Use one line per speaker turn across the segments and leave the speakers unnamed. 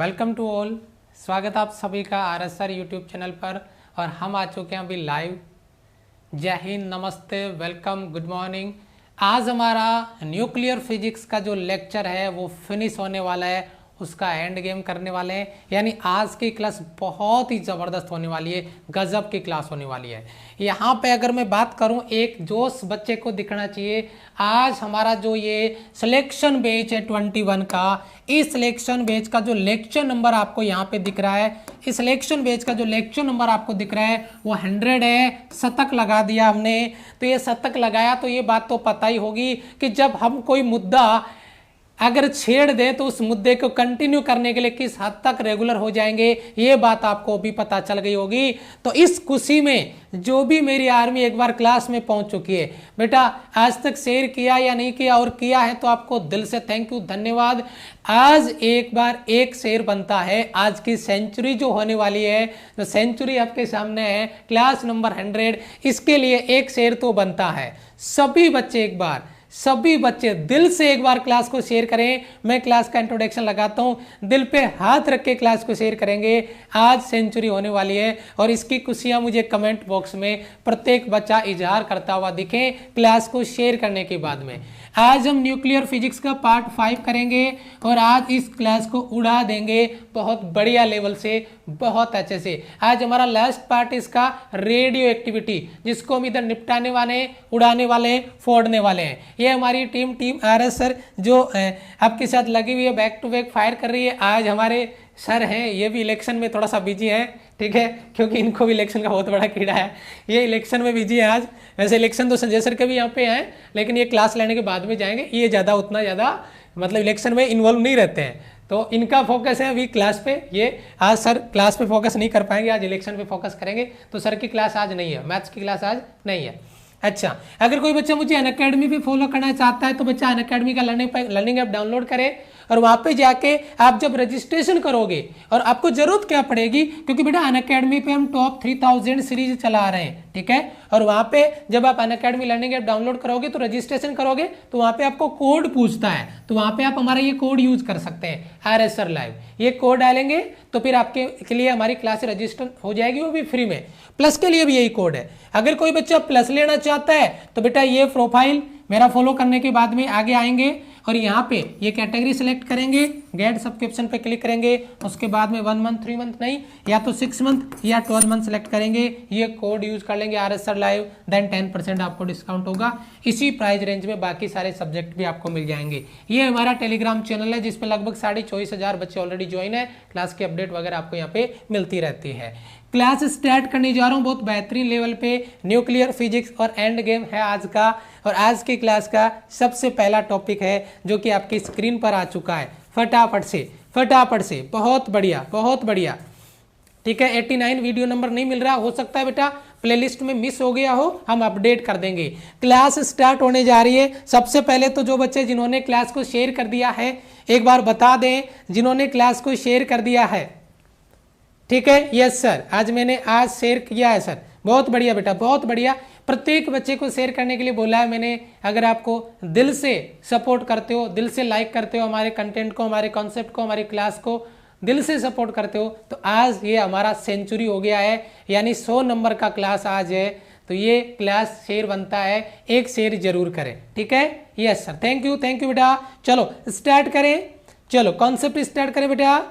Welcome to all. स्वागत आप सभी का आरएसआर यूट्यूब चैनल पर। और हम आ चुके हैं अभी लाइव। जय हिंद, नमस्ते, वेलकम, गुड मॉर्निंग। आज हमारा न्यूक्लियर फिजिक्स का जो लेक्चर है वो फिनिश होने वाला है, उसका एंड गेम करने वाले हैं। यानी आज की क्लास बहुत ही ज़बरदस्त होने वाली है, गजब की क्लास होने वाली है। यहाँ पे अगर मैं बात करूँ, एक जोश बच्चे को दिखना चाहिए। आज हमारा जो ये सिलेक्शन बैच है 21 का, इस सिलेक्शन बैच का जो लेक्चर नंबर आपको यहाँ पे दिख रहा है, इस सिलेक्शन बैच का जो लेक्चर नंबर आपको दिख रहा है वो 100 है। शतक लगा दिया हमने। तो ये शतक लगाया तो ये बात तो पता ही होगी कि जब हम कोई मुद्दा अगर छेड़ दे तो उस मुद्दे को कंटिन्यू करने के लिए किस हद तक रेगुलर हो जाएंगे, ये बात आपको भी पता चल गई होगी। तो इस खुशी में जो भी मेरी आर्मी एक बार क्लास में पहुंच चुकी है, बेटा आज तक शेयर किया या नहीं किया, और किया है तो आपको दिल से थैंक यू, धन्यवाद। आज एक बार एक शेयर बनता है। आज की सेंचुरी जो होने वाली है, जो सेंचुरी आपके सामने है, क्लास नंबर 100, इसके लिए एक शेयर तो बनता है। सभी बच्चे दिल से एक बार क्लास को शेयर करें। मैं क्लास का इंट्रोडक्शन लगाता हूं, दिल पे हाथ रख के क्लास को शेयर करेंगे। आज सेंचुरी होने वाली है और इसकी खुशियां मुझे कमेंट बॉक्स में प्रत्येक बच्चा इजहार करता हुआ दिखे क्लास को शेयर करने के बाद में। आज हम न्यूक्लियर फिजिक्स का पार्ट 5 करेंगे और आज इस क्लास को उड़ा देंगे बहुत बढ़िया लेवल से, बहुत अच्छे से। आज हमारा लास्ट पार्ट इसका रेडियो एक्टिविटी, जिसको हम इधर निपटाने वाले, उड़ाने वाले, फोड़ने वाले हैं। ये हमारी टीम आरएसआर जो आपके साथ लगी हुई है, बैक टू बैक फायर कर रही है। आज हमारे सर हैं, ये भी इलेक्शन में थोड़ा सा बिजी है, ठीक है, क्योंकि इनको भी इलेक्शन का बहुत बड़ा कीड़ा है। ये इलेक्शन में बिजी है आज। वैसे इलेक्शन तो संजय सर के भी यहाँ पे हैं, लेकिन ये क्लास लेने के बाद में जाएंगे। ये उतना ज़्यादा मतलब इलेक्शन में इन्वॉल्व नहीं रहते हैं, तो इनका फोकस है अभी क्लास पे। ये आज सर क्लास पे फोकस नहीं कर पाएंगे, आज इलेक्शन पे फोकस करेंगे। तो सर की क्लास आज नहीं है, मैथ्स की क्लास आज नहीं है। अच्छा, अगर कोई बच्चा मुझे अनअकैडमी पे फॉलो करना चाहता है तो बच्चा अनअकैडमी का लर्निंग ऐप डाउनलोड करे और वहां पे जाके आप जब रजिस्ट्रेशन करोगे, और आपको जरूरत क्या पड़ेगी, क्योंकि बेटा अनअकैडमी पे हम टॉप 3000 सीरीज चला रहे हैं, ठीक है। और वहां पे जब आप अनअकैडमी लर्निंग ऐप डाउनलोड करोगे तो रजिस्ट्रेशन करोगे तो वहां पे आपको कोड पूछता है, तो वहां पे आप हमारा ये कोड यूज कर सकते हैं, आरएसआर लाइव। ये कोड डालेंगे तो फिर आपके के लिए हमारी क्लास रजिस्टर हो जाएगी, वो भी फ्री में। प्लस के लिए भी यही कोड है। अगर कोई बच्चा प्लस लेना चाहता है तो बेटा ये प्रोफाइल मेरा फॉलो करने के बाद में आगे आएंगे और यहाँ पे ये कैटेगरी सेलेक्ट करेंगे, गेट सब्सक्रिप्शन पे क्लिक करेंगे, उसके बाद में 1 मंथ 3 मंथ नहीं, या तो 6 मंथ या 12 मंथ सेलेक्ट करेंगे। ये कोड यूज कर लेंगे आरएसआर लाइव, देन 10% आपको डिस्काउंट होगा। इसी प्राइस रेंज में बाकी सारे सब्जेक्ट भी आपको मिल जाएंगे। ये हमारा टेलीग्राम चैनल है जिसपे लगभग 24,500 बच्चे ऑलरेडी ज्वाइन है। क्लास की अपडेट वगैरह आपको यहाँ पे मिलती रहती है। क्लास स्टार्ट करने जा रहा हूँ बहुत बेहतरीन लेवल पे। न्यूक्लियर फिजिक्स और एंड गेम है आज का, और आज की क्लास का सबसे पहला टॉपिक है जो कि आपकी स्क्रीन पर आ चुका है। फटाफट से, बहुत बढ़िया, ठीक है। 89 वीडियो नंबर नहीं मिल रहा, हो सकता है बेटा प्लेलिस्ट में मिस हो गया हो, हम अपडेट कर देंगे। क्लास स्टार्ट होने जा रही है। सबसे पहले तो जो बच्चे जिन्होंने क्लास को शेयर कर दिया है, एक बार बता दें, जिन्होंने क्लास को शेयर कर दिया है, ठीक है। यस सर, आज शेयर किया है सर, बहुत बढ़िया बेटा, बहुत बढ़िया। प्रत्येक बच्चे को शेयर करने के लिए बोला है मैंने। अगर आपको दिल से सपोर्ट करते हो, दिल से लाइक करते हो हमारे कंटेंट को, हमारे कॉन्सेप्ट को, हमारी क्लास को दिल से सपोर्ट करते हो, तो आज ये हमारा सेंचुरी हो गया है, यानी 100 नंबर का क्लास आज है। तो ये क्लास शेयर बनता है, एक शेयर जरूर करें, ठीक है। यस सर, थैंक यू बेटा। चलो स्टार्ट करें, चलो कॉन्सेप्ट स्टार्ट करें बेटा।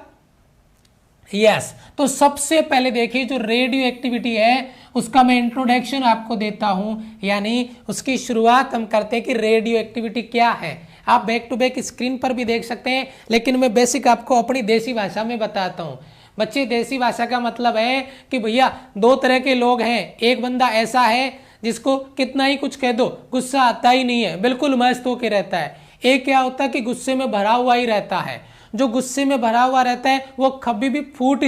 यस, तो सबसे पहले देखिए जो रेडियो एक्टिविटी है उसका मैं इंट्रोडक्शन आपको देता हूं, यानी उसकी शुरुआत हम करते हैं कि रेडियो एक्टिविटी क्या है। आप बैक टू बैक स्क्रीन पर भी देख सकते हैं, लेकिन मैं बेसिक आपको अपनी देसी भाषा में बताता हूं। बच्चे, देसी भाषा का मतलब है कि भैया 2 तरह के लोग हैं। एक बंदा ऐसा है जिसको कितना ही कुछ कह दो गुस्सा आता ही नहीं है, बिल्कुल मस्त होके रहता है। एक क्या होता है कि गुस्से में भरा हुआ ही रहता है। जो गुस्से में भरा हुआ रहता है वो कभी भी फूट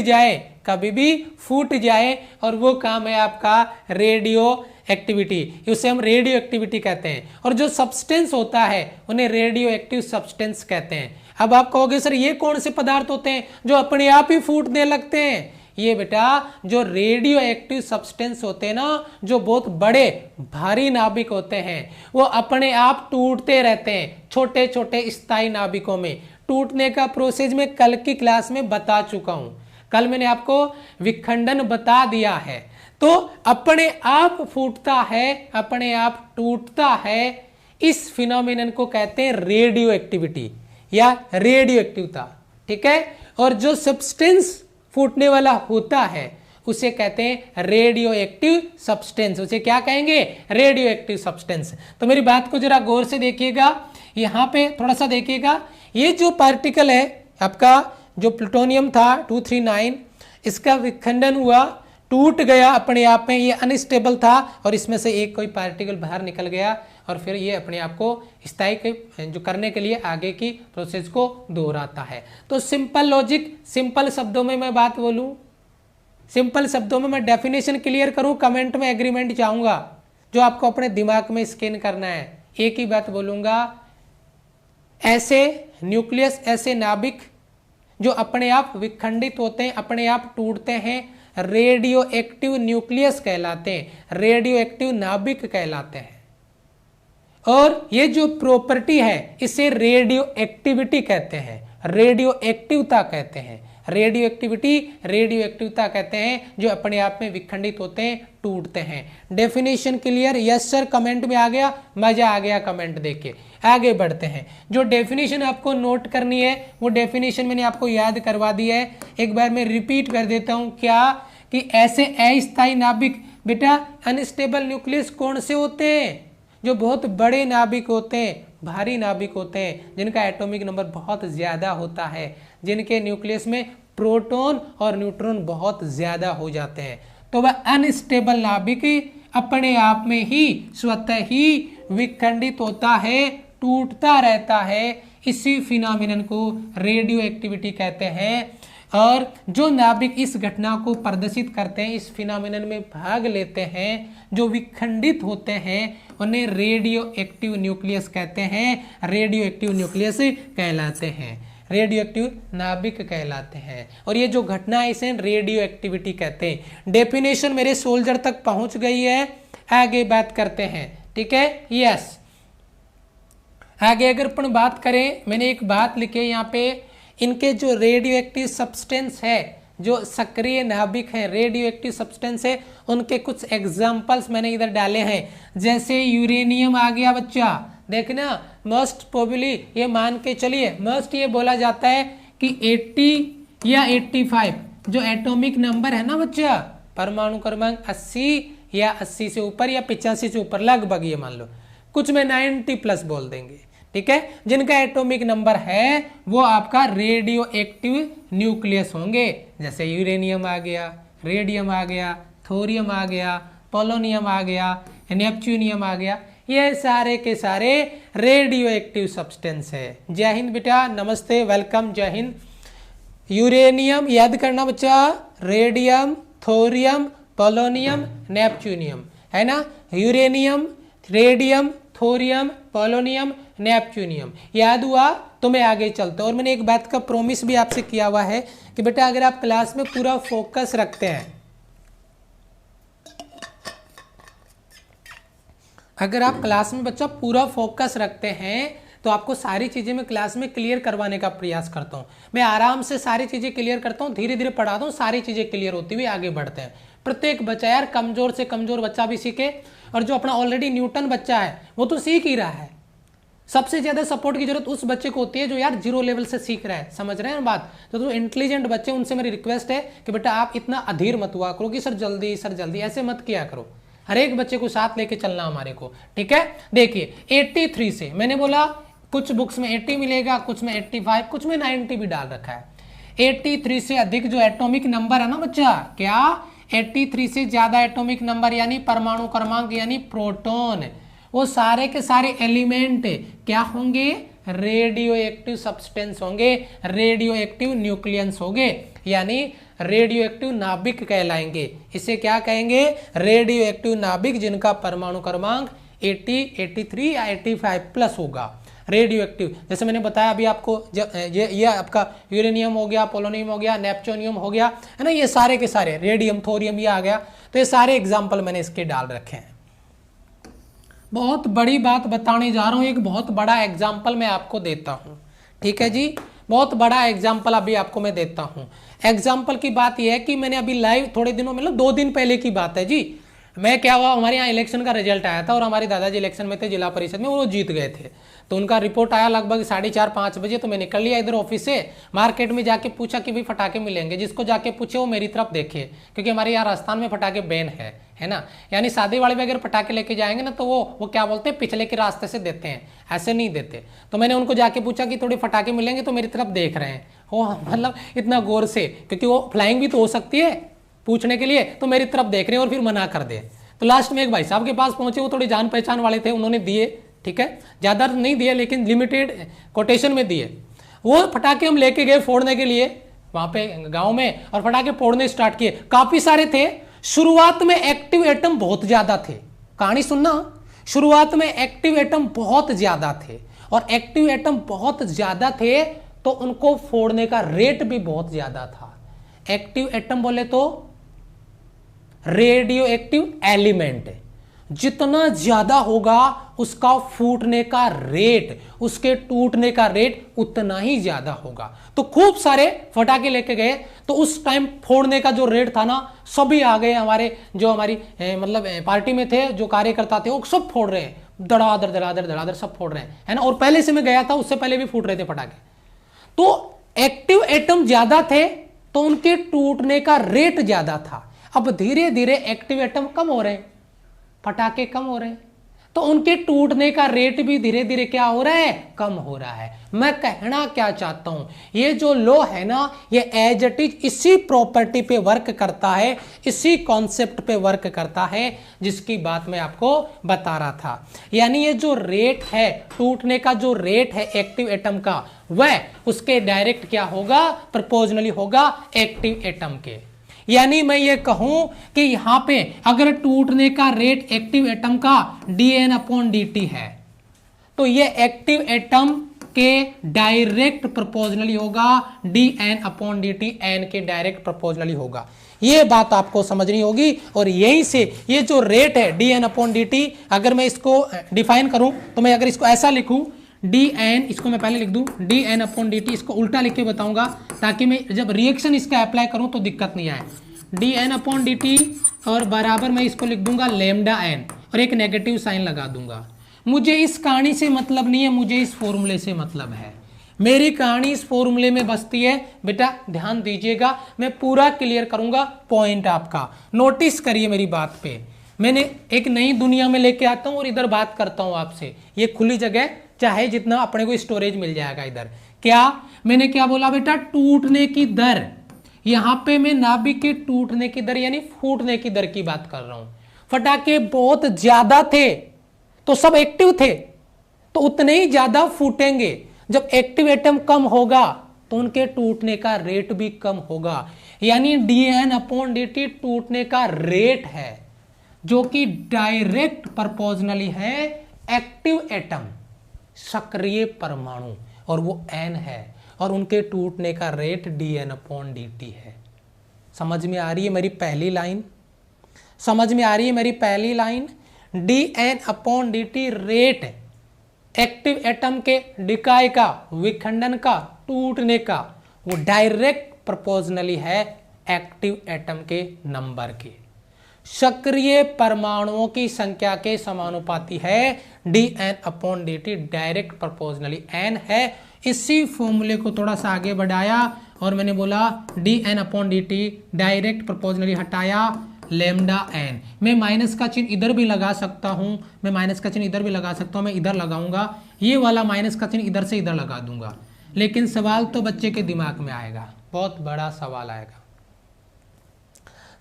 जाए, और वो काम है आपका रेडियो एक्टिविटी। उसे हम रेडियो एक्टिविटी कहते हैं। और जो सब्सटेंस होता है उन्हें रेडियो एक्टिव सब्सटेंस कहते हैं। अब आप कहोगे सर ये कौन से पदार्थ होते हैं जो अपने आप ही फूटने लगते हैं? ये बेटा जो रेडियो एक्टिव सब्सटेंस होते हैं ना, जो बहुत बड़े भारी नाभिक होते हैं, वो अपने आप टूटते रहते हैं छोटे छोटे स्थायी नाभिकों में। टूटने का प्रोसेस मैं कल की क्लास में बता चुका हूं। कल मैंने आपको विखंडन बता दिया है। तो अपने आप फूटता है, अपने आप टूटता है, इस फिनोमिनन को कहते हैं रेडियो एक्टिविटी या रेडियो एक्टिवता। ठीक है, और जो सब्सटेंस फूटने वाला होता है उसे कहते हैं रेडियो एक्टिव सब्सटेंस। उसे क्या कहेंगे? Radio active substance. तो मेरी बात को जरा गौर से देखिएगा, यहां पे थोड़ा सा देखिएगा। ये जो पार्टिकल है आपका, जो प्लूटोनियम था 239, इसका विखंडन हुआ, टूट गया अपने आप में, ये अनस्टेबल था और इसमें से एक कोई पार्टिकल बाहर निकल गया और फिर ये अपने आप को स्थायी जो करने के लिए आगे की प्रोसेस को दोहराता है। तो सिंपल लॉजिक, सिंपल शब्दों में मैं बात बोलूं, सिंपल शब्दों में मैं डेफिनेशन क्लियर करूं, कमेंट में एग्रीमेंट चाहूंगा जो आपको अपने दिमाग में स्कैन करना है। एक ही बात बोलूंगा, ऐसे न्यूक्लियस, ऐसे नाभिक जो अपने आप विखंडित होते हैं, अपने आप टूटते हैं, रेडियो एक्टिव न्यूक्लियस कहलाते हैं, रेडियो एक्टिव नाभिक कहलाते हैं। और ये जो प्रॉपर्टी है इसे रेडियो एक्टिविटी कहते हैं, रेडियो एक्टिवता कहते हैं, रेडियो एक्टिविटी, रेडियो एक्टिवता कहते हैं जो अपने आप में विखंडित होते हैं, टूटते हैं। Definition clear? Yes sir, comment में आ गया, मजा आ गया कमेंट देख के। आगे बढ़ते हैं, जो डेफिनेशन आपको नोट करनी है वो डेफिनेशन मैंने आपको याद करवा दी है, एक बार मैं रिपीट कर देता हूं। क्या कि ऐसे अस्थायी नाभिक, बेटा अनस्टेबल न्यूक्लियस कौन से होते हैं? जो बहुत बड़े नाभिक होते हैं, भारी नाभिक होते हैं, जिनका एटॉमिक नंबर बहुत ज्यादा होता है, जिनके न्यूक्लियस में प्रोटॉन और न्यूट्रॉन बहुत ज्यादा हो जाते हैं, तो वह अनस्टेबल नाभिक अपने आप में ही स्वतः ही विखंडित होता है, टूटता रहता है। इसी फिनोमिनन को रेडियो एक्टिविटी कहते हैं। और जो नाभिक इस घटना को प्रदर्शित करते हैं, इस फिनोमिनन में भाग लेते हैं, जो विखंडित होते हैं, उन्हें रेडियो एक्टिव न्यूक्लियस कहते हैं, रेडियो एक्टिव न्यूक्लियस कहलाते हैं, रेडियो एक्टिव नाभिक कहलाते हैं। और ये जो घटना है इसे रेडियो एक्टिविटी कहते हैं। डेफिनेशन मेरे सोल्जर तक पहुंच गई है, आगे बात करते हैं। ठीक है, यस। आगे अगर अपन बात करें, मैंने एक बात लिखी है यहाँ पे, इनके जो रेडियो एक्टिव सब्सटेंस है, जो सक्रिय नाभिक है, रेडियो एक्टिव सब्सटेंस है, उनके कुछ एग्जाम्पल्स मैंने इधर डाले हैं। जैसे यूरेनियम आ गया बच्चा, देखना मोस्ट प्रोबेबली ये मान के चलिए, मोस्ट ये बोला जाता है कि 80 या 85 जो एटॉमिक नंबर है ना बच्चा, परमाणु क्रमांक 80 या 80 से ऊपर या 85 से ऊपर लगभग, ये मान लो, कुछ में 90 प्लस बोल देंगे। ठीक है, जिनका एटॉमिक नंबर है वो आपका रेडियो एक्टिव न्यूक्लियस होंगे। जैसे यूरेनियम आ गया, रेडियम आ गया, थोरियम आ गया, पोलोनियम आ गया, नेपच्यूनियम आ गया, ये सारे के सारे रेडियो एक्टिव सब्सटेंस है। जय हिंद बेटा, नमस्ते, वेलकम, जय हिंद। यूरेनियम याद करना बच्चा, रेडियम, थोरियम, पोलोनियम, नेपच्यूनियम, है ना। Uranium, radium, thorium, polonium, neptunium याद हुआ तो मैं आगे चलता हूं। और मैंने एक बात का प्रॉमिस भी आपसे किया हुआ है कि बेटा अगर आप क्लास में पूरा फोकस रखते हैं, अगर आप क्लास में बच्चा पूरा फोकस रखते हैं तो आपको सारी चीजें मैं क्लास में क्लियर करवाने का प्रयास करता हूं। मैं आराम से सारी चीजें क्लियर करता हूं, धीरे धीरे पढ़ाता हूं, सारी चीजें क्लियर होती हुई आगे बढ़ते हैं। प्रत्येक बच्चा यार, कमजोर से कमजोर बच्चा भी सीखे, और जो अपना ऑलरेडी न्यूटन बच्चा है वो तो सीख ही रहा है। सबसे ज्यादा सपोर्ट की जरूरत उस बच्चे को होती है जो यार 0 लेवल से सीख रहा है, समझ रहे हैं बात। तो इंटेलिजेंट बच्चे, उनसे मेरी रिक्वेस्ट है कि बेटा आप इतना अधीर मत हुआ करो कि सर जल्दी, सर जल्दी, ऐसे मत किया करो। हर एक बच्चे को साथ लेके चलना हमारे को, ठीक है। देखिए 83 से मैंने बोला कुछ बुक्स में 80 मिलेगा, कुछ में 85, कुछ में 90 भी डाल रखा है। 83 से अधिक जो एटॉमिक नंबर है ना बच्चा, क्या 83 से ज्यादा एटॉमिक नंबर यानी परमाणु क्रमांक यानी प्रोटॉन, वो सारे के सारे एलिमेंट क्या होंगे, रेडियो एक्टिव सब्सटेंस होंगे, रेडियो एक्टिव न्यूक्लियस होंगे, यानी रेडियो एक्टिव नाभिक कहलाएंगे। इसे क्या कहेंगे, रेडियो एक्टिव नाभिक, जिनका परमाणु क्रमांक 80, 83 या 85 प्लस होगा। रेडियो एक्टिव, जैसे मैंने बताया अभी आपको, ये आपका यूरेनियम हो गया, पोलोनियम हो गया, नेपच्यूनियम हो गया, है ना, ये सारे के सारे, रेडियम, थोरियम ये आ गया। तो ये सारे एग्जाम्पल मैंने इसके डाल रखे हैं। बहुत बड़ी बात बताने जा रहा हूं, एक बहुत बड़ा एग्जाम्पल मैं आपको देता हूं, ठीक है जी। बहुत बड़ा एग्जाम्पल अभी आपको मैं देता हूं। एग्जाम्पल की बात यह है कि मैंने अभी लाइव थोड़े दिनों में, मतलब 2 दिन पहले की बात है जी, मैं क्या हुआ, हमारे यहाँ इलेक्शन का रिजल्ट आया था और हमारे दादाजी इलेक्शन में थे जिला परिषद में, वो जीत गए थे। तो उनका रिपोर्ट आया लगभग 4:30-5 बजे। तो मैं निकल लिया इधर ऑफिस से, मार्केट में जाके पूछा कि भाई फटाके मिलेंगे। जिसको जाके पूछे वो मेरी तरफ देखे, क्योंकि हमारे यहाँ राजस्थान में फटाके बैन है ना, यानी शादी वाले में अगर पटाखे लेके जाएंगे ना तो वो क्या बोलते हैं, पिछले के रास्ते से देते हैं, ऐसे नहीं देते। तो मैंने उनको जाके पूछा कि थोड़े फटाके मिलेंगे, तो मेरी तरफ देख रहे हैं वो, मतलब इतना गौर से, क्योंकि वो फ्लाइंग भी तो हो सकती है पूछने के लिए, तो मेरी तरफ देख रहे हैं और फिर मना कर दे। तो लास्ट में एक भाई साहब के पास पहुंचे, वो थोड़ी जान पहचान वाले थे, उन्होंने दिए, ठीक है, ज्यादा नहीं दिए लेकिन लिमिटेड कोटेशन में दिए। वो फटाके हम लेके गए फोड़ने के लिए वहां पे गांव में, और फटाके फोड़ने स्टार्ट किए। काफी सारे थे। शुरुआत में एक्टिव एटम बहुत ज्यादा थे, कहानी सुनना, शुरुआत में एक्टिव एटम बहुत ज्यादा थे, और एक्टिव एटम बहुत ज्यादा थे तो उनको फोड़ने का रेट भी बहुत ज्यादा था। एक्टिव एटम बोले तो रेडियो एक्टिव एलिमेंट, जितना ज्यादा होगा उसका फूटने का रेट, उसके टूटने का रेट उतना ही ज्यादा होगा। तो खूब सारे फटाके लेके गए, तो उस टाइम फोड़ने का जो रेट था ना, सभी आ गए हमारे, जो हमारी मतलब पार्टी में थे, जो कार्यकर्ता थे, वो सब फोड़ रहे हैं, धड़ाधड़ धड़ाधड़ धड़ाधड़ सब फोड़ रहे हैं, है ना। और पहले से मैं गया था, उससे पहले भी फूट रहे थे फटाके। तो एक्टिव एटम ज्यादा थे तो उनके टूटने का रेट ज्यादा था। अब धीरे धीरे एक्टिव एटम कम हो रहे हैं, फटाके कम हो रहे हैं, तो उनके टूटने का रेट भी धीरे धीरे क्या हो रहा है, कम हो रहा है। मैं कहना क्या चाहता हूं, ये जो लॉ है ना, ये एज इट इज इसी प्रॉपर्टी पे वर्क करता है, इसी कॉन्सेप्ट पे वर्क करता है जिसकी बात मैं आपको बता रहा था। यानी ये जो रेट है, टूटने का जो रेट है एक्टिव एटम का, वह उसके डायरेक्ट क्या होगा, प्रोपोर्शनली होगा एक्टिव एटम के। यानी मैं ये कहूं कि यहां पे अगर टूटने का रेट एक्टिव एटम का dN/dt है, तो ये एक्टिव एटम के डायरेक्ट प्रोपोर्शनली होगा dN/dt, n के डायरेक्ट प्रोपोर्शनली होगा। ये बात आपको समझनी होगी। और यहीं से ये जो रेट है dN/dt, अगर मैं इसको डिफाइन करूं तो मैं अगर इसको ऐसा लिखूं dN, इसको मैं पहले लिख दूं dN/dt, इसको उल्टा लिख के बताऊंगा ताकि मैं जब रिएक्शन इसका अप्लाई करूं तो दिक्कत नहीं आए। dN/dt और बराबर मैं इसको लिख दूंगा लैम्डा n, और एक नेगेटिव साइन लगा दूंगा। मुझे इस कहानी से मतलब नहीं है, मुझे इस फॉर्मूले से मतलब है। मेरी कहानी इस फॉर्मूले में बसती है। बेटा ध्यान दीजिएगा, मैं पूरा क्लियर करूंगा पॉइंट आपका, नोटिस करिए मेरी बात पे। मैंने एक नई दुनिया में लेके आता हूं और इधर बात करता हूं आपसे, ये खुली जगह, चाहे जितना अपने को स्टोरेज मिल जाएगा इधर। क्या मैंने क्या बोला बेटा, टूटने की दर, यहां पे मैं नाभिक के टूटने की दर यानी फूटने की दर की बात कर रहा हूं। फटाके बहुत ज्यादा थे तो सब एक्टिव थे, तो उतने ही ज्यादा फूटेंगे। जब एक्टिव एटम कम होगा तो उनके टूटने का रेट भी कम होगा। यानी dN/dt टूटने का रेट है, जो कि डायरेक्ट प्रोपोर्शनली है एक्टिव एटम, सक्रिय परमाणु, और वो n है, और उनके टूटने का रेट dN/dt है। समझ में आ रही है मेरी पहली लाइन, समझ में आ रही है मेरी पहली line. dN/dt rate active atom के डिकाय का, विखंडन का, टूटने का, वो डायरेक्ट प्रोपोर्शनली है एक्टिव एटम के नंबर के। सक्रिय परमाणुओं की संख्या के समानुपाती है dN/dt, डायरेक्ट प्रोपोर्शनली n है। इसी फॉर्मूले को थोड़ा सा आगे बढ़ाया और मैंने बोला dN/dt डायरेक्ट प्रोपोर्शनली हटाया लैम्डा n। मैं माइनस का चिन्ह इधर भी लगा सकता हूं, मैं माइनस का चिन्ह इधर भी लगा सकता हूं, मैं इधर लगाऊंगा, ये वाला माइनस का चिन्ह इधर से इधर लगा दूंगा। लेकिन सवाल तो बच्चे के दिमाग में आएगा, बहुत बड़ा सवाल आएगा,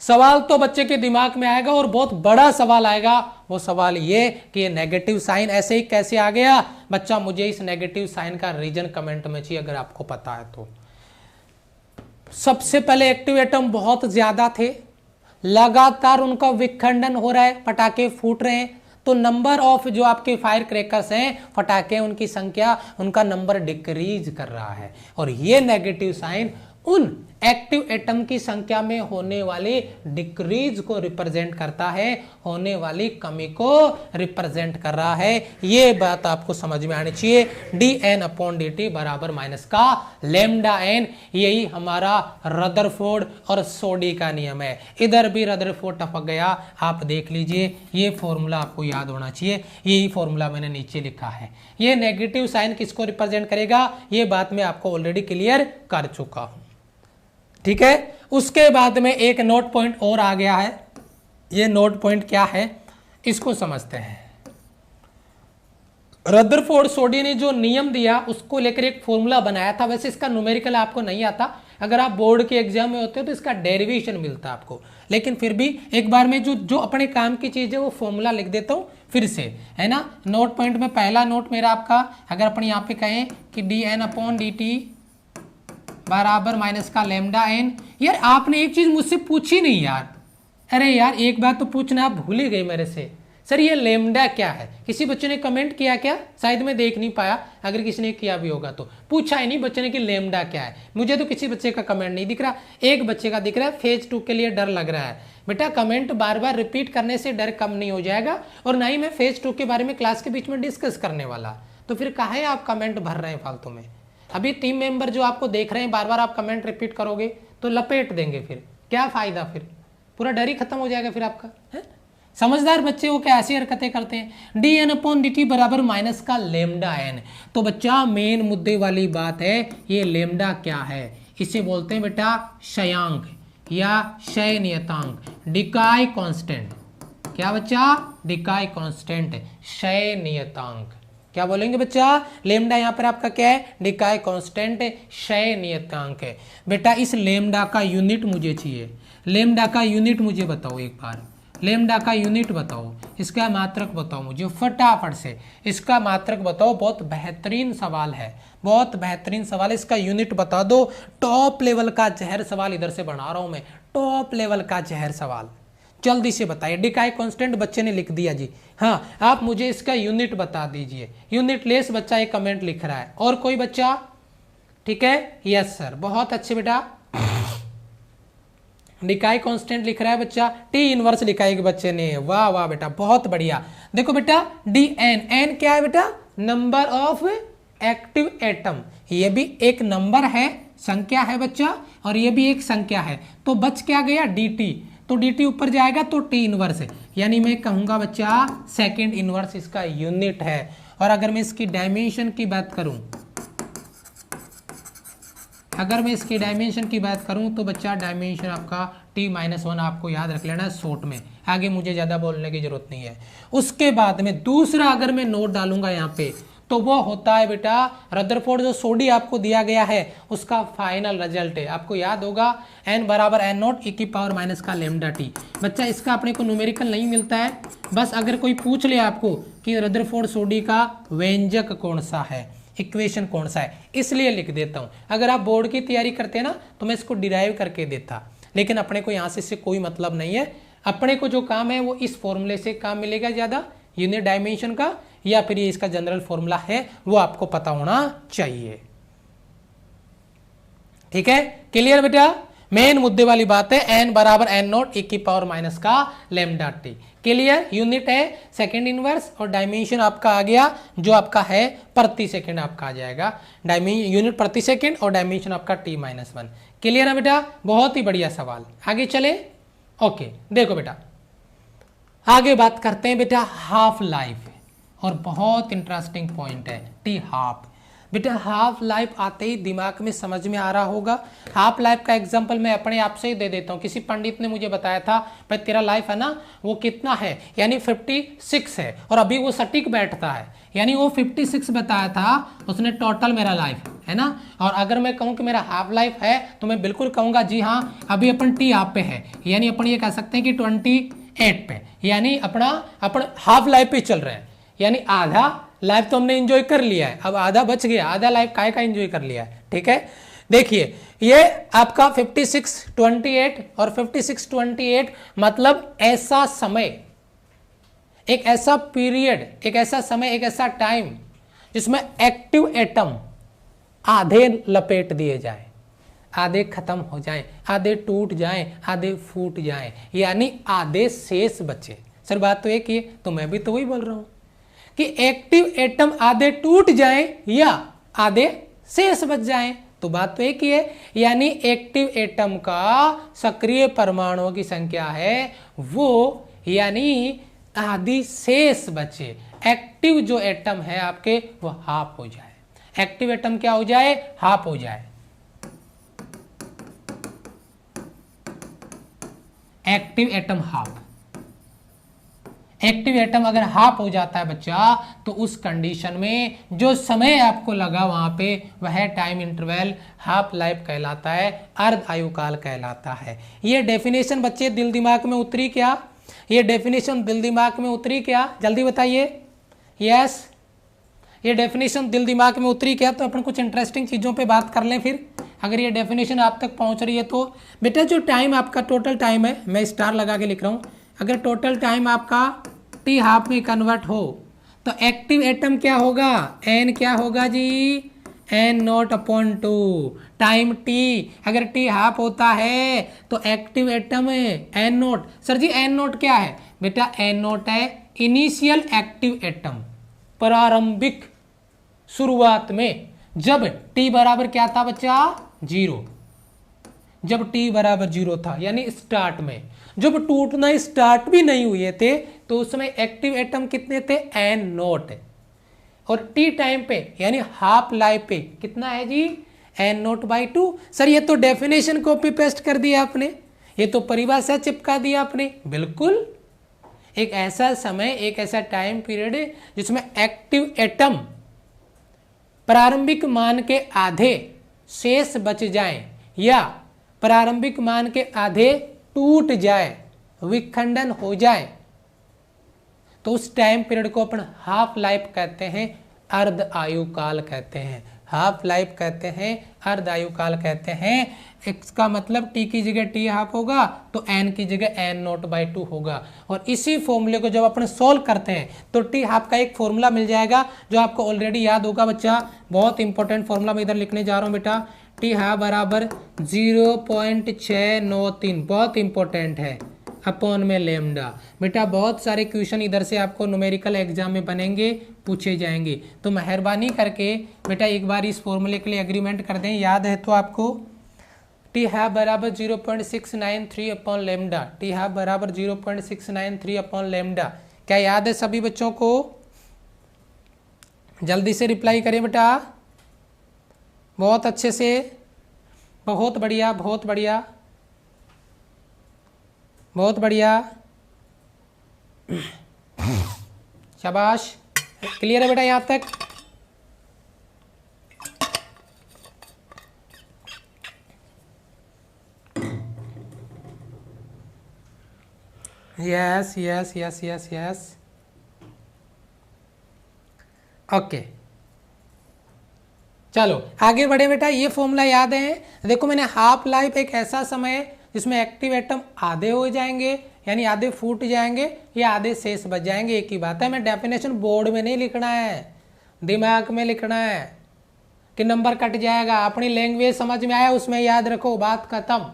सवाल तो बच्चे के दिमाग में आएगा और बहुत बड़ा सवाल आएगा। वो सवाल ये कि ये नेगेटिव साइन ऐसे ही कैसे आ गया। बच्चा मुझे इस नेगेटिव साइन का रीजन कमेंट में चाहिए अगर आपको पता है तो। सबसे पहले एक्टिव एटम बहुत ज्यादा थे, लगातार उनका विखंडन हो रहा है, पटाखे फूट रहे हैं, तो नंबर ऑफ जो आपके फायर क्रैकर्स हैं, फटाखे, उनकी संख्या, उनका नंबर डिक्रीज कर रहा है। और ये नेगेटिव साइन उन एक्टिव एटम की संख्या में होने वाली डिक्रीज को रिप्रेजेंट करता है, होने वाली कमी को रिप्रेजेंट कर रहा है। ये बात आपको समझ में आनी चाहिए। dN/dt बराबर माइनस का लैम्डा n, यही हमारा रदरफोर्ड और सोडी का नियम है। इधर भी रदरफोर्ड टपक गया, आप देख लीजिए, ये फॉर्मूला आपको याद होना चाहिए, यही फॉर्मूला मैंने नीचे लिखा है। ये नेगेटिव साइन किसको रिप्रेजेंट करेगा, ये बात मैं आपको ऑलरेडी क्लियर कर चुका हूं, ठीक है। उसके बाद में एक नोट पॉइंट और आ गया है। ये नोट पॉइंट क्या है, इसको समझते हैं। रदरफोर्ड सोडी ने जो नियम दिया उसको लेकर एक फॉर्मूला बनाया था। वैसे इसका न्यूमेरिकल आपको नहीं आता, अगर आप बोर्ड के एग्जाम में होते हो तो इसका डेरिवेशन मिलता है आपको, लेकिन फिर भी एक बार में जो अपने काम की चीज है वो फॉर्मूला लिख देता हूं फिर से, है ना। नोट पॉइंट में पहला नोट मेरा आपका, अगर अपन यहाँ पे कहें कि dN/dt बराबर माइनस का लैम्डा n। यार आपने एक चीज मुझसे पूछी नहीं यार, अरे यार एक बात तो पूछना आप भूल ही गए मेरे से, सर ये लैम्डा क्या है। किसी बच्चे ने कमेंट किया क्या, शायद मैं देख नहीं पाया, अगर किसी ने किया भी होगा तो पूछा ही नहीं बच्चे ने कि लैम्डा क्या है। मुझे तो किसी बच्चे का कमेंट नहीं दिख रहा, एक बच्चे का दिख रहा है, फेज 2 के लिए डर लग रहा है। बेटा कमेंट बार बार रिपीट करने से डर कम नहीं हो जाएगा, और ना ही मैं फेज 2 के बारे में क्लास के बीच में डिस्कस करने वाला, तो फिर काहे आप कमेंट भर रहे हैं फालतू में। अभी टीम मेंबर जो आपको देख रहे हैं, बार बार आप कमेंट रिपीट करोगे तो लपेट देंगे, फिर क्या फायदा, फिर पूरा डर ही खत्म हो जाएगा फिर आपका, है? समझदार बच्चे वो क्या ऐसी हरकतें करते हैं। dN/dt बराबर माइनस का लैम्डा n। तो बच्चा मेन मुद्दे वाली बात है, ये लैम्डा क्या है, इसे बोलते हैं बेटा क्षयांक या क्षय नियतांक, डिकाई कांस्टेंट। क्या बच्चा, डिकाई कांस्टेंट, क्षय नियतांक। क्या बोलेंगे बच्चा, लेमडा यहाँ पर आपका क्या है, डिकाई कांस्टेंट, क्षय नियतांक है। बेटा इस लेमडा का यूनिट मुझे चाहिए, लेमडा का यूनिट मुझे बताओ एक बार, लेमडा का यूनिट बताओ, इसका मात्रक बताओ मुझे फटाफट से, इसका मात्रक बताओ। बहुत बेहतरीन सवाल है, बहुत बेहतरीन सवाल है, इसका यूनिट बता दो। टॉप लेवल का जहर सवाल इधर से बना रहा हूं मैं, टॉप लेवल का जहर सवाल, जल्दी से बताइए। डिकाई कांस्टेंट बच्चे ने लिख दिया जी, हाँ आप मुझे इसका यूनिट बता दीजिए। यूनिट लेस बच्चा एक कमेंट लिख रहा है, और कोई बच्चा, ठीक है, यस सर, बहुत अच्छे बेटा। डिकाई कांस्टेंट लिख रहा है बच्चा, टी इनवर्स लिखा है बच्चे ने, वाह वाह बेटा बहुत बढ़िया। देखो बेटा dN, n क्या है बेटा, नंबर ऑफ एक्टिव एटम, ये भी एक नंबर है, संख्या है बच्चा, और ये भी एक संख्या है, तो बच क्या गया dt, तो dt ऊपर जाएगा तो t इनवर्स है, यानी मैं कहूंगा बच्चा सेकंड इनवर्स इसका यूनिट है। और अगर मैं इसकी डायमेंशन की बात करूं, अगर मैं इसकी डायमेंशन की बात करूं तो बच्चा डायमेंशन आपका t-1 आपको याद रख लेना है शॉर्ट में, आगे मुझे ज़्यादा बोलने की जरूरत नहीं है। उसके बाद में दूसरा अगर मैं नोट डालूंगा यहाँ पे, तो वो होता है बेटा रदरफोर्ड जो सोडी आपको दिया गया है उसका फाइनल रिजल्ट है। आपको याद होगा n बराबर n0 e⁻ का लैम्डा t। बच्चा इसका अपने को न्यूमेरिकल नहीं मिलता है, बस अगर कोई पूछ ले आपको कि रदरफोर्ड सोडी का व्यंजक कौन सा है, इक्वेशन कौन सा है, इसलिए लिख देता हूं। अगर आप बोर्ड की तैयारी करते हैं ना तो मैं इसको डिराइव करके देता, लेकिन अपने को यहां से इससे कोई मतलब नहीं है। अपने को जो काम है वो इस फॉर्मूले से काम मिलेगा ज्यादा, यूनिट डायमेंशन का, या फिर ये इसका जनरल फॉर्मूला है वो आपको पता होना चाहिए। ठीक है, क्लियर बेटा। मेन मुद्दे वाली बात है, n बराबर n0 e⁻ का लैम्डा t। क्लियर, यूनिट है सेकेंड इनवर्स, और डायमेंशन आपका आ गया जो आपका है प्रति सेकंड आपका आ जाएगा, यूनिट प्रति सेकंड, और डायमेंशन आपका t-1। क्लियर है बेटा, बहुत ही बढ़िया सवाल। आगे चले, ओके देखो बेटा आगे बात करते हैं बेटा हाफ लाइफ, और बहुत इंटरेस्टिंग पॉइंट है टी हाफ। बेटा हाफ लाइफ आते ही दिमाग में समझ में आ रहा होगा। हाफ लाइफ का एग्जांपल मैं अपने आप से ही दे देता हूँ। किसी पंडित ने मुझे बताया था भाई तेरा लाइफ है ना वो कितना है, यानी 56 है, और अभी वो सटीक बैठता है, यानी वो 56 बताया था उसने टोटल मेरा लाइफ, है ना। और अगर मैं कहूँ कि मेरा हाफ लाइफ है तो मैं बिल्कुल कहूँगा जी हाँ अभी अपन टी हाफ पे है, यानी अपन ये कह सकते हैं कि 28 पे, यानी अपन हाफ लाइफ पे चल रहे हैं, यानी आधा लाइफ तो हमने एंजॉय कर लिया है, अब आधा बच गया, आधा लाइफ काय का एंजॉय कर लिया है। ठीक है, देखिए ये आपका 56 28 और 56 28 मतलब ऐसा समय, एक ऐसा पीरियड, एक ऐसा समय, एक ऐसा टाइम जिसमें एक्टिव एटम आधे लपेट दिए जाए। आधे खत्म हो जाएं, आधे टूट जाएं, आधे फूट जाएं, यानी आधे शेष बचे। सर बात तो एक ही है, तो मैं भी तो वही बोल रहा हूं कि एक्टिव एटम आधे टूट जाएं या आधे शेष बच जाएं, तो बात तो एक ही है। यानी एक्टिव एटम का सक्रिय परमाणुओं की संख्या है वो, यानी आधी शेष बचे। एक्टिव जो एटम है आपके वो हाफ हो जाए, एक्टिव एटम क्या हो जाए, हाफ हो जाए। Active atom half, active atom अगर हाफ हो जाता है बच्चा, तो उस कंडीशन में जो समय आपको लगा वहां पे वह टाइम इंटरवल हाफ लाइफ कहलाता है, अर्ध आयु काल कहलाता है। ये डेफिनेशन बच्चे दिल दिमाग में उतरी क्या, ये डेफिनेशन दिल दिमाग में उतरी क्या, जल्दी बताइए। यस, ये डेफिनेशन दिल दिमाग में उतरी क्या? तो अपन कुछ इंटरेस्टिंग चीज़ों पे बात कर लें फिर, अगर ये डेफिनेशन आप तक पहुंच रही है तो। बेटा जो टाइम आपका टोटल टाइम है, मैं स्टार लगा के लिख रहा हूँ, अगर टोटल टाइम आपका टी हाफ में कन्वर्ट हो तो एक्टिव एटम क्या होगा, एन क्या होगा जी, N not upon two time T. अगर टी हाफ होता है तो active atom N not. Sir ji N not क्या है? बेटा एन नॉट है इनिशियल एक्टिव एटम, प्रारंभिक शुरुआत में, जब टी बराबर क्या था बच्चा, 0, जब टी बराबर 0 था, यानी स्टार्ट में, जब टूटना स्टार्ट भी नहीं हुए थे तो उस समय एक्टिव एटम कितने थे, एन नॉट। और टी टाइम पे यानी हाफ लाइफ पे कितना है जी, एन नॉट बाई 2। सर ये तो डेफिनेशन कॉपी पेस्ट कर दिया आपने, ये तो परिभाषा चिपका दिया आपने। बिल्कुल, एक ऐसा समय, एक ऐसा टाइम पीरियड जिसमें एक्टिव एटम प्रारंभिक मान के आधे शेष बच जाएं या प्रारंभिक मान के आधे टूट जाए, विखंडन हो जाए, तो उस टाइम पीरियड को अपन हाफ लाइफ कहते हैं, अर्ध आयु काल कहते हैं। हाफ लाइफ कहते हैं, अर्ध आयु काल कहते हैं। इसका मतलब टी की जगह टी हाफ होगा तो एन की जगह एन नॉट बाई 2 होगा। और इसी फॉर्मूले को जब अपन सोल्व करते हैं तो टी हाफ का एक फॉर्मूला मिल जाएगा जो आपको ऑलरेडी याद होगा बच्चा, बहुत इंपॉर्टेंट फॉर्मूला मैं इधर लिखने जा रहा हूँ बेटा। टी हाफ बराबर 0.693, बहुत इंपॉर्टेंट है, अपॉन में लेमडा। बेटा बहुत सारे क्वेश्चन इधर से आपको न्यूमेरिकल एग्जाम में बनेंगे, पूछे जाएंगे, तो मेहरबानी करके बेटा एक बार इस फॉर्मूले के लिए एग्रीमेंट कर दें। याद है तो आपको टी हाफ बराबर 0.693 अपॉन लेमडा, टी हाफ बराबर 0.693 अपॉन लेमडा। क्या याद है सभी बच्चों को? जल्दी से रिप्लाई करें बेटा, बहुत अच्छे से, बहुत बढ़िया, बहुत बढ़िया, बहुत बढ़िया, शाबाश। क्लियर है बेटा यहां तक? Yes yes yes yes yes, okay चलो आगे बढ़े बेटा। ये फॉर्मूला याद है? देखो मैंने हाफ लाइफ एक ऐसा समय है जिसमें एक्टिव एटम आधे हो जाएंगे यानी आधे फूट जाएंगे या आधे शेष बच जाएंगे, एक ही बात है। मैं डेफिनेशन बोर्ड में नहीं लिखना है, दिमाग में लिखना है कि नंबर कट जाएगा। अपनी लैंग्वेज समझ में आया उसमें याद रखो, बात खत्म।